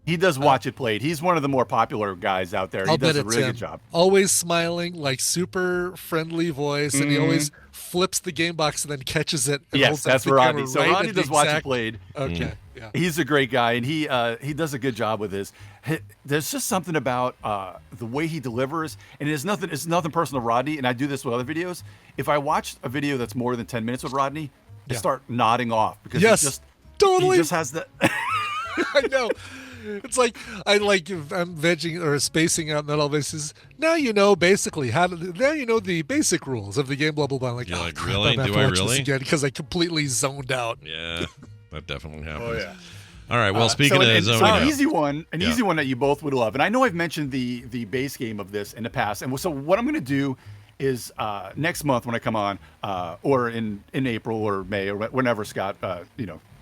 He does Watch It Played. He's one of the more popular guys out there. He does a really good job. Always smiling, like super friendly voice, and he always flips the game box and then catches it. And yes, that's Rodney. So Rodney does Watch It Played. Okay, yeah. He's a great guy, and he does a good job with his. There's just something about the way he delivers, and it's nothing personal to Rodney. And I do this with other videos. If I watch a video that's more than 10 minutes with Rodney, I start nodding off because he just has that. I know. It's like I'm vegging or spacing out, and then all this is now basically now the basic rules of the game. Blah blah blah. I'm like, crap, really? I'm Do I watch really? this again because I completely zoned out. Yeah, that definitely happens. Oh yeah. All right. Well, speaking of zoning out, easy one that you both would love, and I know I've mentioned the base game of this in the past, and so what I'm going to do is next month when I come on, or in April or May or whenever Scott,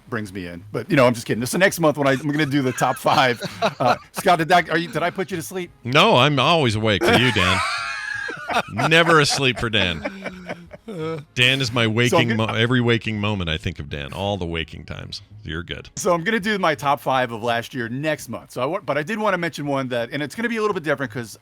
brings me in. But I'm just kidding. So next month when I'm going to do the top 5. Scott, did I put you to sleep? No, I'm always awake for you, Dan. Never asleep for Dan. Dan is my every waking moment. I think of Dan, all the waking times. You're good. So I'm going to do my top 5 of last year next month. But I did want to mention one and it's going to be a little bit different because,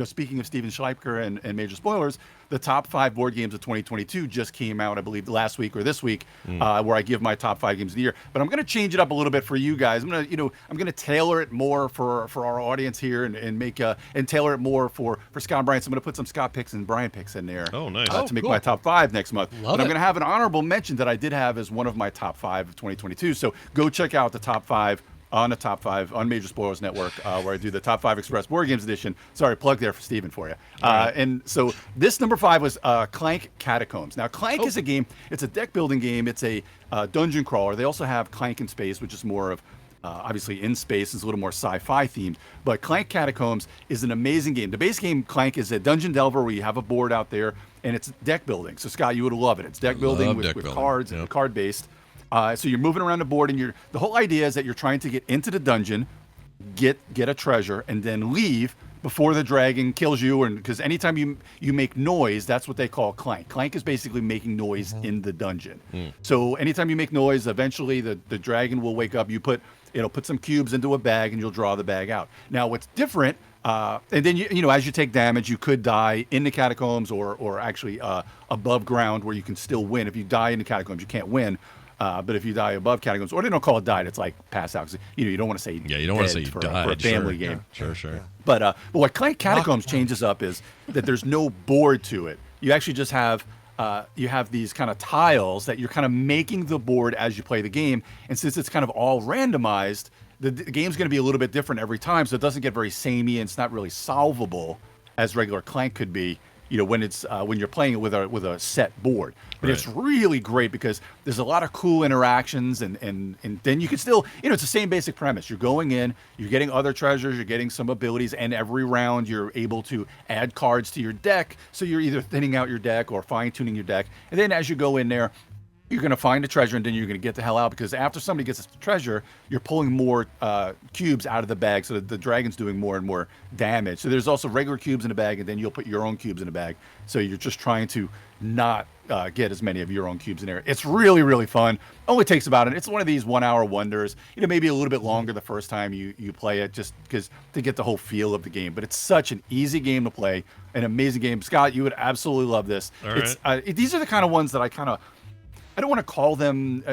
speaking of Steven Schleicher and major spoilers, the top 5 board games of 2022 just came out, I believe, last week or this week, where I give my top 5 games of the year. But I'm going to change it up a little bit for you guys. I'm going to tailor it more for our audience here and tailor it more for Scott and Brian. So I'm going to put some Scott picks and Brian picks in there. Oh, nice. To make my top 5 next month. I'm going to have an honorable mention that I did have as one of my top 5 of 2022. So go check out the top 5 on Major Spoilers Network, where I do the top 5 Express Board Games edition. Sorry, plug there for Steven for you. And so this number 5 was Clank Catacombs. Now, Clank is a game. It's a deck building game. It's a dungeon crawler. They also have Clank in Space, which is more of obviously in space. Is a little more sci-fi themed. But Clank Catacombs is an amazing game. The base game Clank is a dungeon delver where you have a board out there and it's deck building. So Scott, you would love it. It's deck building with cards and card based. So you're moving around the board, and the whole idea is that you're trying to get into the dungeon, get a treasure, and then leave before the dragon kills you. And because anytime you make noise, that's what they call clank. Clank is basically making noise in the dungeon. So anytime you make noise, eventually the dragon will wake up. It'll put some cubes into a bag, and you'll draw the bag out. Now, what's different? And then as you take damage, you could die in the catacombs or actually above ground where you can still win. If you die in the catacombs, you can't win. But if you die above catacombs, or they don't call it died, it's like pass out. You don't want to say you don't want to say you died for a family game. Yeah, sure. Yeah. But what Clank Catacombs changes up is that there's no board to it. You actually just have these kind of tiles that you're kind of making the board as you play the game. And since it's kind of all randomized, the game's going to be a little bit different every time, so it doesn't get very samey and it's not really solvable as regular Clank could be. When you're playing it with a set board. But it's really great because there's a lot of cool interactions and then you can still, it's the same basic premise. You're going in, you're getting other treasures, you're getting some abilities, and every round you're able to add cards to your deck. So you're either thinning out your deck or fine-tuning your deck. And then as you go in there, you're going to find a treasure, and then you're going to get the hell out, because after somebody gets a treasure, you're pulling more cubes out of the bag, so that the dragon's doing more and more damage. So there's also regular cubes in the bag, and then you'll put your own cubes in the bag. So you're just trying to not get as many of your own cubes in there. It's really, really fun. Only takes it's one of these 1 hour wonders. Maybe a little bit longer the first time you play it, just because to get the whole feel of the game. But it's such an easy game to play, an amazing game. Scott, you would absolutely love this. All right. These are the kind of ones that I don't want to call them,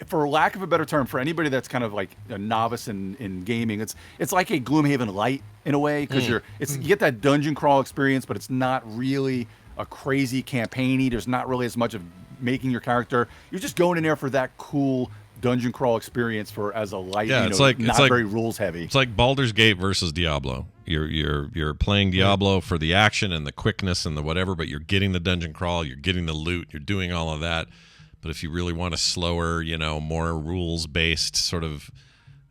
for lack of a better term, for anybody that's kind of like a novice in gaming, it's like a Gloomhaven Light in a way, because you get that dungeon crawl experience, but it's not really a crazy campaign-y. There's not really as much of making your character. You're just going in there for that cool dungeon crawl experience as a light, very rules heavy. It's like Baldur's Gate versus Diablo. You're playing Diablo for the action and the quickness and the whatever, but you're getting the dungeon crawl, you're getting the loot, you're doing all of that. But if you really want a slower, more rules-based sort of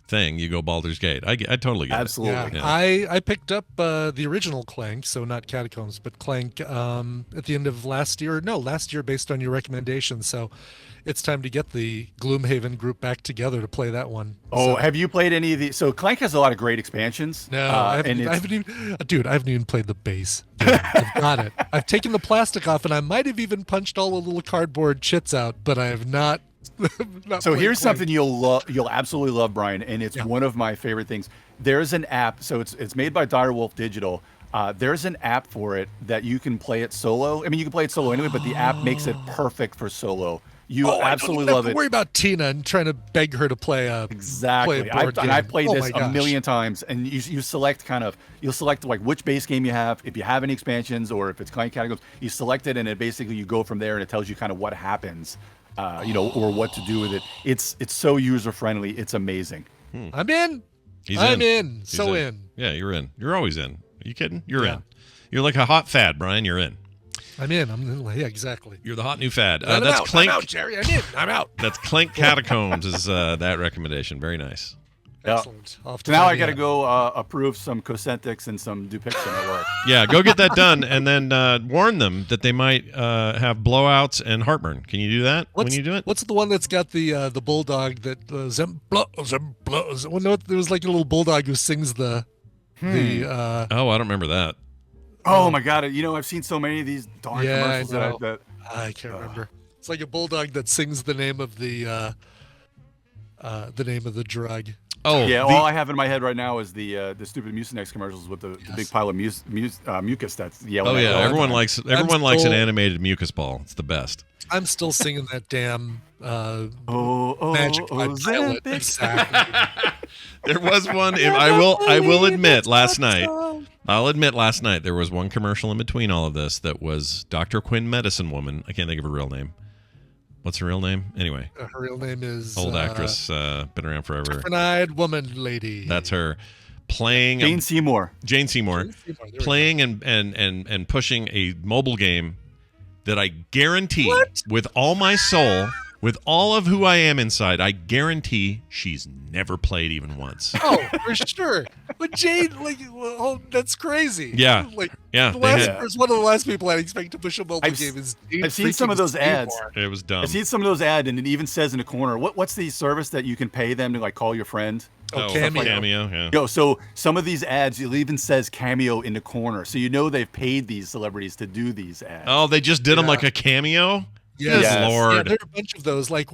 thing, you go Baldur's Gate. I totally get Absolutely. it. Yeah. I picked up the original Clank, so not Catacombs, but Clank at the end of last year based on your recommendation. So it's time to get the Gloomhaven group back together to play that one. Oh, have you played any of these? So Clank has a lot of great expansions. No, I haven't even played the base. I've got it. I've taken the plastic off, and I might have even punched all the little cardboard chits out, but I have not. So here's something you'll absolutely love, Brian, and it's one of my favorite things. There's an app, so it's made by Direwolf Digital. There's an app for it that you can play it solo. I mean, you can play it solo anyway, but the app makes it perfect for solo. You absolutely love it. Don't worry about Tina and trying to beg her to play a exactly. I played this a million times, and you select like which base game you have. If you have any expansions or if it's Clank Catacombs, you select it, and it basically you go from there, and it tells you kind of what happens, or what to do with it. It's so user friendly. It's amazing. I'm in. He's in. in. Yeah, you're in. You're always in. Are you kidding? You're in. You're like a hot fad, Brian. You're in. I'm in. Yeah, exactly. You're the hot new fad. That's Clank. I'm out, Jerry. I'm in. I'm out. That's Clank Catacombs is that recommendation. Very nice. Excellent. So now I got to go approve some Cosentix and some Dupixent at work. Yeah, go get that done, and then warn them that they might have blowouts and heartburn. Can you do that when you do it? What's the one that's got the bulldog that there was like a little bulldog who sings the I don't remember that. Oh my God! I've seen so many of these darn commercials I can't remember. It's like a bulldog that sings the name of the drug. Oh yeah! All I have in my head right now is the stupid Mucinex commercials with the big pile of mucus that's yelling. Oh yeah! Everyone likes an animated mucus ball. It's the best. I'm still singing that damn Magic Pilot. Exactly. There was one. I will admit last night. I'll admit last night there was one commercial in between all of this that was Dr. Quinn Medicine Woman. I can't think of her real name. What's her real name? Anyway. Her real name is... Old actress, been around forever. Different-eyed woman lady. That's her. Playing... Jane Seymour. Playing and pushing a mobile game that I guarantee with all my soul... With all of who I am inside, I guarantee she's never played even once. Oh, for sure. But Jane, that's crazy. Yeah. One of the last people I'd expect to push a mobile game is Jane. I've seen some of those ads. It was dumb. I've seen some of those ads, and it even says in the corner, what's the service that you can pay them to like call your friend? Cameo. Yeah. So some of these ads, it even says Cameo in the corner, so they've paid these celebrities to do these ads. Oh, they just did them like a cameo. Yes. Lord. Yeah, there are a bunch of those. Like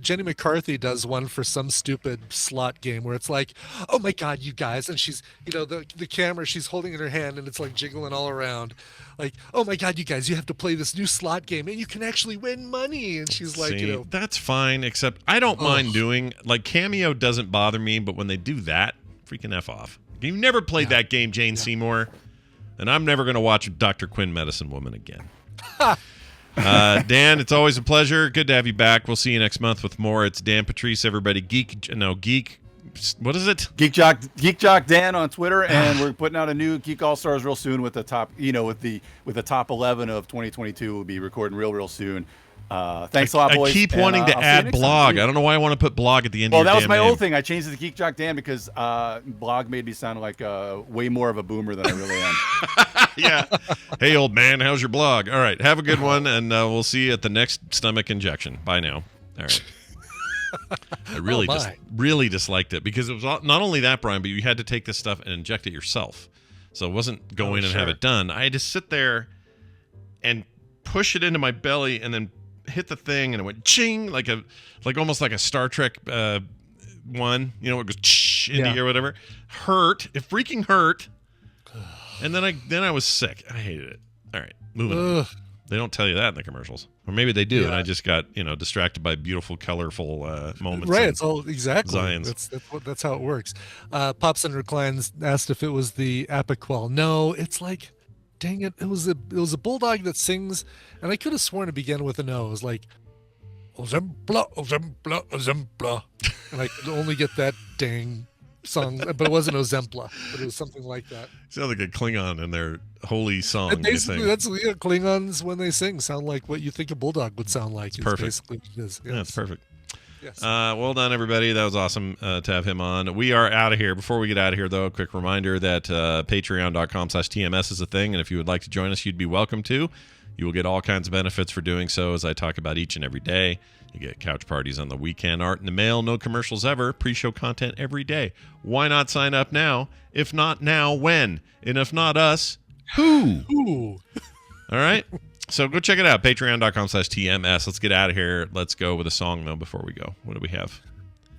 Jenny McCarthy does one for some stupid slot game where it's like, oh my God, you guys. And she's, the camera she's holding in her hand and it's like jiggling all around. Like, oh my God, you guys, you have to play this new slot game and you can actually win money. And she's like, that's fine. Except I don't mind doing, like, Cameo doesn't bother me. But when they do that, freaking F off. You've never played that game, Jane Seymour. And I'm never going to watch Dr. Quinn Medicine Woman again. Dan, it's always a pleasure. Good to have you back. We'll see you next month with more. It's Dan Patrice, everybody. Geek. What is it? Geek Jock Dan on Twitter, and we're putting out a new Geek All Stars real soon with the top. With the top 11 of 2022. We'll be recording real soon. Thanks a lot, boys. I keep wanting to add blog. I don't know why I want to put blog at the end. Well, of your that was my name. old thing. I changed it to Geek Jock Dan because blog made me sound like way more of a boomer than I really am. Yeah. Hey, old man, how's your blog? All right, have a good one, and we'll see you at the next stomach injection. Bye now. All right. I really disliked it because it was not only that, Brian, but you had to take this stuff and inject it yourself. So it wasn't go in and have it done. I had to sit there and push it into my belly and then hit the thing, and it went ching, like almost like a Star Trek one, you know, it goes into you or whatever. Hurt. It freaking hurt. And then I was sick. I hated it. All right, moving on. They don't tell you that in the commercials, or maybe they do, and I just got distracted by beautiful, colorful moments. Right, it's all exactly. Zions. That's how it works. Pops and Reclines asked if it was the Apiquel. No, it's like, dang it, it was a bulldog that sings, and I could have sworn it began with an O. It was like, Ozempla, Ozempla, Ozempla, and I could only get that dang song, but it wasn't Ozempla, but it was something like that. Sounds like a Klingon in their holy song. And basically, that's Klingons when they sing sound like what you think a bulldog would sound like. Perfect. Basically what it is. Yes. Yeah, that's perfect. Yes. Well done, everybody. That was awesome to have him on. We are out of here. Before we get out of here, though, a quick reminder that patreon.com/TMS is a thing, and if you would like to join us, you'd be welcome to. You will get all kinds of benefits for doing so, as I talk about each and every day. You get couch parties on the weekend, art in the mail, no commercials ever, pre-show content every day. Why not sign up now? If not now, when? And if not us, who? Ooh. All right? So go check it out, patreon.com/TMS. Let's get out of here. Let's go with a song, though, before we go. What do we have?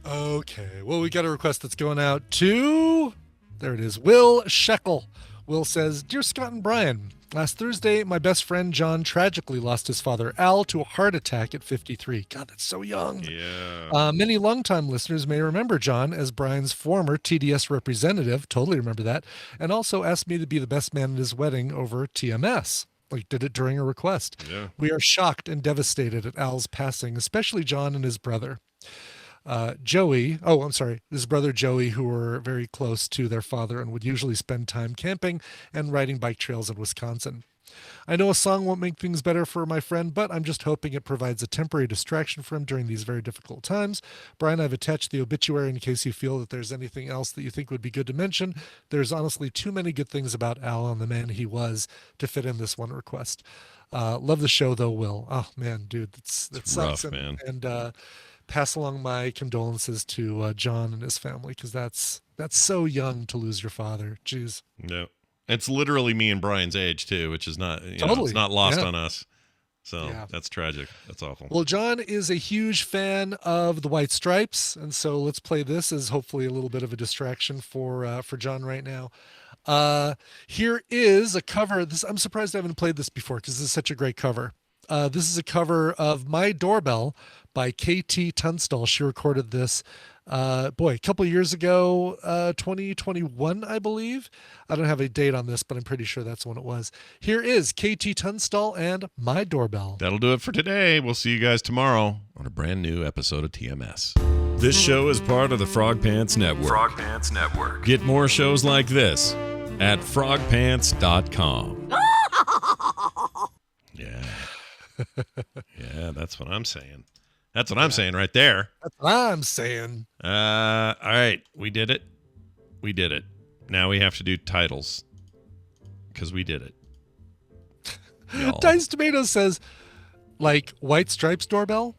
Okay. Well, we got a request that's going out to, there it is, Will Shekel. Will says, Dear Scott and Brian, last Thursday, my best friend John tragically lost his father Al to a heart attack at 53. God, that's so young. Yeah. Many longtime listeners may remember John as Brian's former TDS representative. Totally remember that. And also asked me to be the best man at his wedding over TMS. Like, did it during a request. Yeah. We are shocked and devastated at Al's passing, especially John and his brother. His brother Joey, who were very close to their father and would usually spend time camping and riding bike trails in Wisconsin. I know a song won't make things better for my friend, but I'm just hoping it provides a temporary distraction for him during these very difficult times. Brian, I've attached the obituary in case you feel that there's anything else that you think would be good to mention. There's honestly too many good things about Al and the man he was to fit in this one request. Love the show, though, Will. Oh, man, dude, that sucks. Rough, man. And pass along my condolences to John and his family, because that's so young to lose your father. Jeez. Yeah. It's literally me and Brian's age, too, which is not, Totally. It's not lost on us. So Yeah. that's tragic. That's awful. Well, John is a huge fan of the White Stripes, and so let's play this as hopefully a little bit of a distraction for John right now. Here is a cover. I'm surprised I haven't played this before, because this is such a great cover. This is a cover of My Doorbell by KT Tunstall. She recorded this, a couple of years ago, 2021, I believe. I don't have a date on this, but I'm pretty sure that's when it was. Here is KT Tunstall and My Doorbell. That'll do it for today. We'll see you guys tomorrow on a brand new episode of TMS. This show is part of the Frog Pants Network. Frog Pants Network. Get more shows like this at frogpants.com. Yeah. Yeah, that's what I'm saying. That's what I'm saying right there. That's what I'm saying. All right. We did it. We did it. Now we have to do titles, because we did it. Dice Tomato says, like, White Stripes doorbell?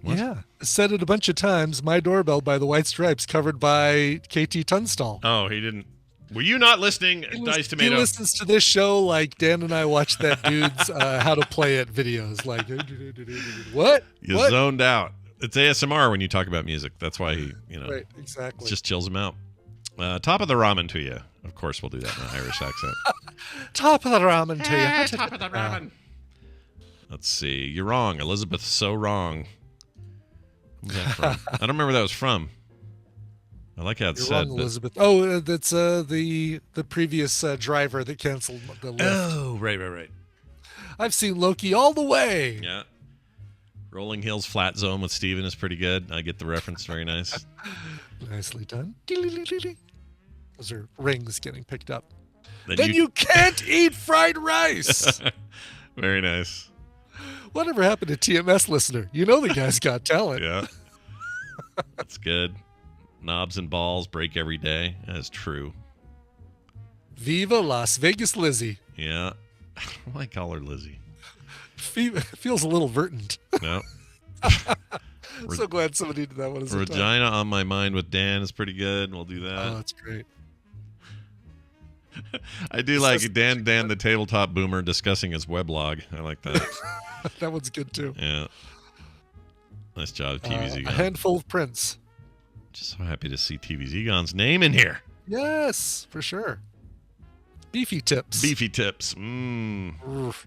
What? Yeah. Said it a bunch of times. My Doorbell by the White Stripes, covered by KT Tunstall. Oh, he didn't. Were you not listening, Dice Tomato? He listens to this show like Dan and I watch that dude's how to play it videos. Like, what? You What? zoned out. It's ASMR when you talk about music. That's why he, Right, exactly. just chills him out. Top of the ramen to you. Of course, we'll do that in an Irish accent. Top of the ramen to you. Top of the ramen. Let's see. You're wrong. Elizabeth's so wrong. Who's that from? I don't remember where that was from. I like how it's You're said. wrong, Elizabeth. Oh, that's the previous driver that canceled the Lyft. Oh, right. I've seen Loki all the way. Yeah. Rolling Hills Flat Zone with Steven is pretty good. I get the reference. Very nice. Nicely done. Those are rings getting picked up. Then you can't eat fried rice. Very nice. Whatever happened to TMS Listener? You know the guy's got talent. Yeah. That's good. Knobs and balls break every day. That's true. Viva Las Vegas Lizzie. Yeah. Why call her Lizzie? Feels a little verdant. No. So glad somebody did that one. Regina on My Mind with Dan is pretty good. We'll do that. Oh, that's great. I do like Dan the tabletop boomer discussing his weblog. I like that. That one's good too. Yeah. Nice job, TVZ Egon. A handful of prints. Just so happy to see TVZ Egon's name in here. Yes, for sure. Beefy tips. Beefy tips. Dingleberry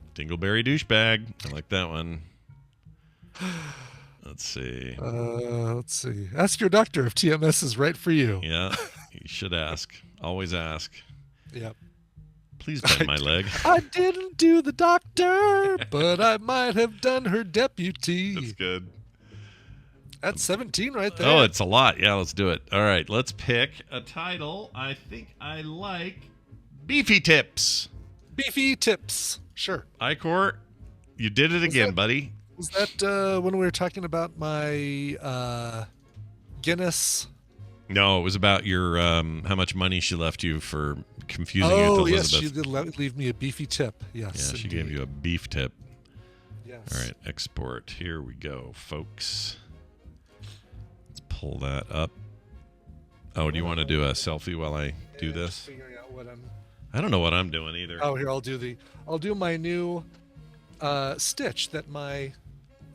douchebag. I like that one. Let's see. Ask your doctor if TMS is right for you. Yeah, you should ask. Always ask. Yep. Please bend my leg. I didn't do the doctor, but I might have done her deputy. That's good. That's 17 right there. Oh, it's a lot. Yeah, let's do it. All right, let's pick a title. I think I like Beefy Tips. Beefy Tips. Sure. Icor, you did it again, buddy. Was that when we were talking about my Guinness? No, it was about your how much money she left you for confusing you with Elizabeth. Yes, she did leave me a beefy tip. Yes, yeah, she gave you a beef tip. Yes. All right, export. Here we go, folks. Let's pull that up. Oh, do you want to do a selfie while I do this? Figuring out what I don't know what I'm doing either. Oh, here I'll do my new stitch that my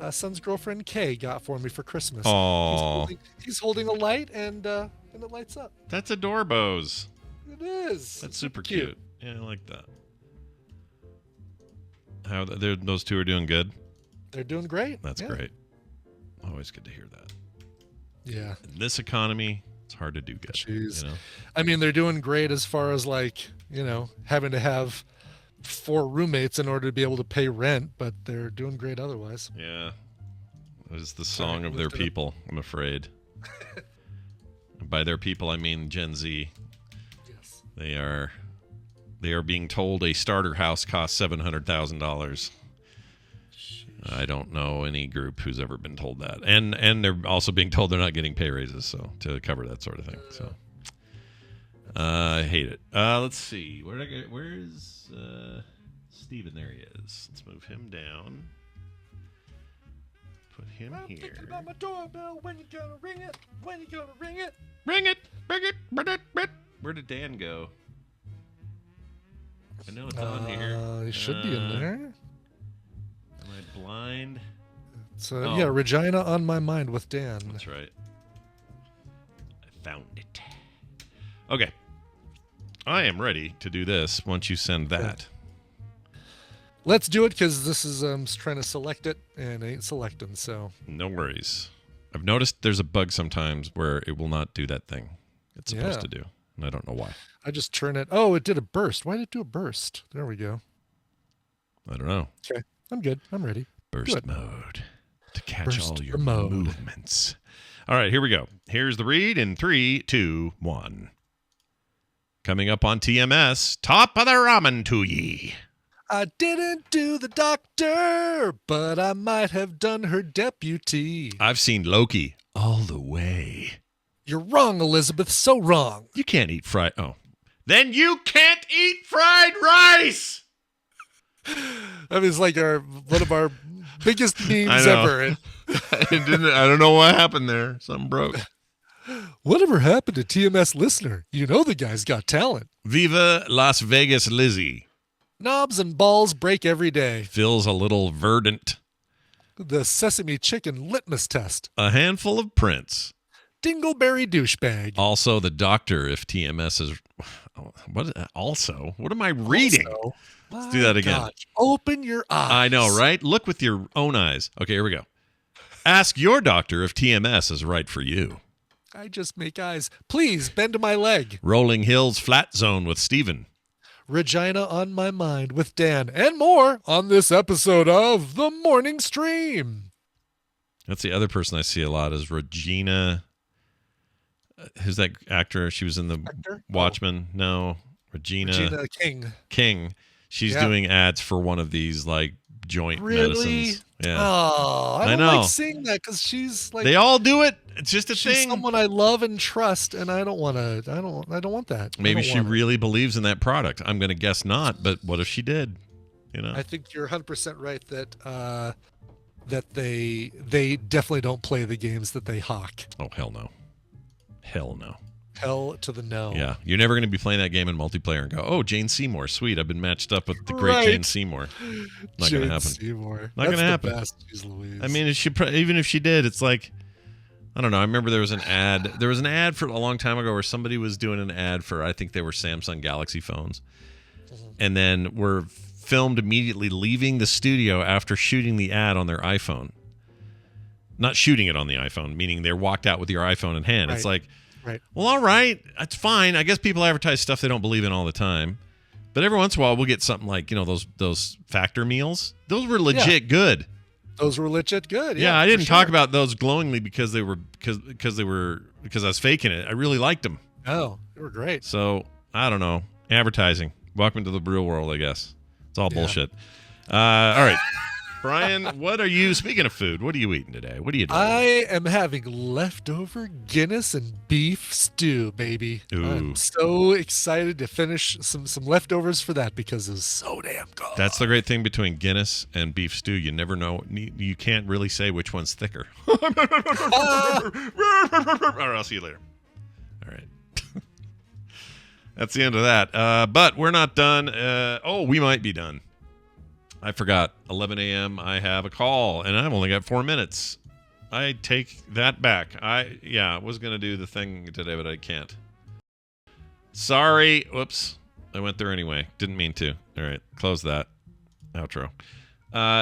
son's girlfriend Kay got for me for Christmas. Oh, he's holding a light and it lights up. That's adorbos. It is. That's super cute. Yeah, I like that. How those two are doing good? They're doing great. That's great. Always good to hear that. Yeah. In this economy, it's hard to do good. Jeez. You know? I mean, they're doing great as far as having to have 4 roommates in order to be able to pay rent, but they're doing great otherwise. Yeah. That is the song of their people, I'm afraid. By their people, I mean Gen Z. Yes. They are being told a starter house costs $700,000. I don't know any group who's ever been told that. And they're also being told they're not getting pay raises to cover that sort of thing. So I hate it. Let's see. Where's Steven? There he is. Let's move him down. Put him here. Thinking about my doorbell. When you gonna ring it? When you gonna ring it? Ring it. Ring it. Ring it. Where did Dan go? I know it's on here. He should be in there. Am I blind? So yeah, Regina on my mind with Dan. That's right. I found it. Okay. I am ready to do this once you send that. Let's do it because this is trying to select it and ain't selecting. So no worries. I've noticed there's a bug sometimes where it will not do that thing it's supposed to do, and I don't know why. I just turn it. Oh, it did a burst. Why did it do a burst? There we go. I don't know. Okay, I'm good. I'm ready. Burst mode to catch all your movements. All right, here we go. Here's the read in 3, 2, 1. Coming up on TMS, top of the ramen to ye. I didn't do the doctor, but I might have done her deputy. I've seen Loki all the way. You're wrong, Elizabeth. So wrong. You can't eat fried. Oh. Then you can't eat fried rice. That is like one of our biggest memes ever. I don't know what happened there. Something broke. Whatever happened to TMS Listener? You know the guy's got talent. Viva Las Vegas Lizzie. Knobs and balls break every day. Feels a little verdant. The Sesame chicken litmus test. A handful of prints. Dingleberry douchebag. Also the doctor if TMS is... What am I reading? Also, let's do that again. God, open your eyes. I know, right? Look with your own eyes. Okay, here we go. Ask your doctor if TMS is right for you. I just make eyes. Please bend my leg. Rolling Hills Flat Zone with Steven. Regina on my mind with Dan, and more on this episode of The Morning Stream. That's the other person I see a lot is Regina. Who's that actor? She was in the Watchmen. Oh. No, Regina King. She's doing ads for one of these like joint medicines. Yeah. Oh, I don't like seeing that because she's like. They all do it. It's just a she's thing. Someone I love and trust, and I don't want to. I don't want that. Maybe she really believes in that product. I'm going to guess not, but what if she did? You know. I think you're 100% right that they definitely don't play the games that they hawk. Oh hell no. Hell no. hell to the no. Yeah, you're never going to be playing that game in multiplayer and go, "Oh, Jane Seymour, sweet! I've been matched up with the great Jane Seymour." Not going to happen. Seymour. Not going to happen. Best. Jeez Louise. I mean, even if she did, it's like, I don't know. I remember there was an ad. There was an ad for a long time ago where somebody was doing an ad for, I think they were Samsung Galaxy phones, and then were filmed immediately leaving the studio after shooting the ad on their iPhone. Not shooting it on the iPhone, meaning they walked out with your iPhone in hand. Right. It's like, right. Well, all right, that's fine. I guess people advertise stuff they don't believe in all the time, but every once in a while we'll get something like, those factor meals. Those were legit good. Those were legit good. Yeah, I didn't talk about those glowingly because I was faking it. I really liked them. Oh, they were great. So I don't know. Advertising. Welcome to the real world, I guess. It's all bullshit. All right. Brian, speaking of food, what are you eating today? What are you doing? I am having leftover Guinness and beef stew, baby. Ooh. I'm so excited to finish some leftovers for that because it's so damn good. That's the great thing between Guinness and beef stew. You never know. You can't really say which one's thicker. All right, I'll see you later. All right. That's the end of that. But we're not done. We might be done. I forgot. 11 a.m. I have a call, and I've only got 4 minutes. I take that back. I was going to do the thing today, but I can't. Sorry. Whoops. I went there anyway. Didn't mean to. All right. Close that. Outro.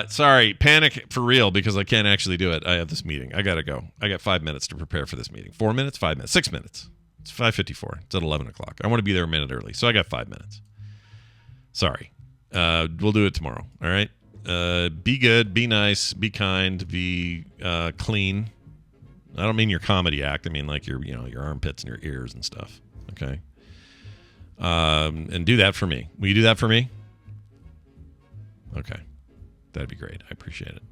Sorry. Panic for real because I can't actually do it. I have this meeting. I got to go. I got 5 minutes to prepare for this meeting. 4 minutes? 5 minutes. 6 minutes. It's 5:54. It's at 11 o'clock. I want to be there a minute early, so I got 5 minutes. Sorry. We'll do it tomorrow. All right. Be good. Be nice. Be kind. Be clean. I don't mean your comedy act. I mean like your armpits and your ears and stuff. Okay. And do that for me. Will you do that for me? Okay. That'd be great. I appreciate it.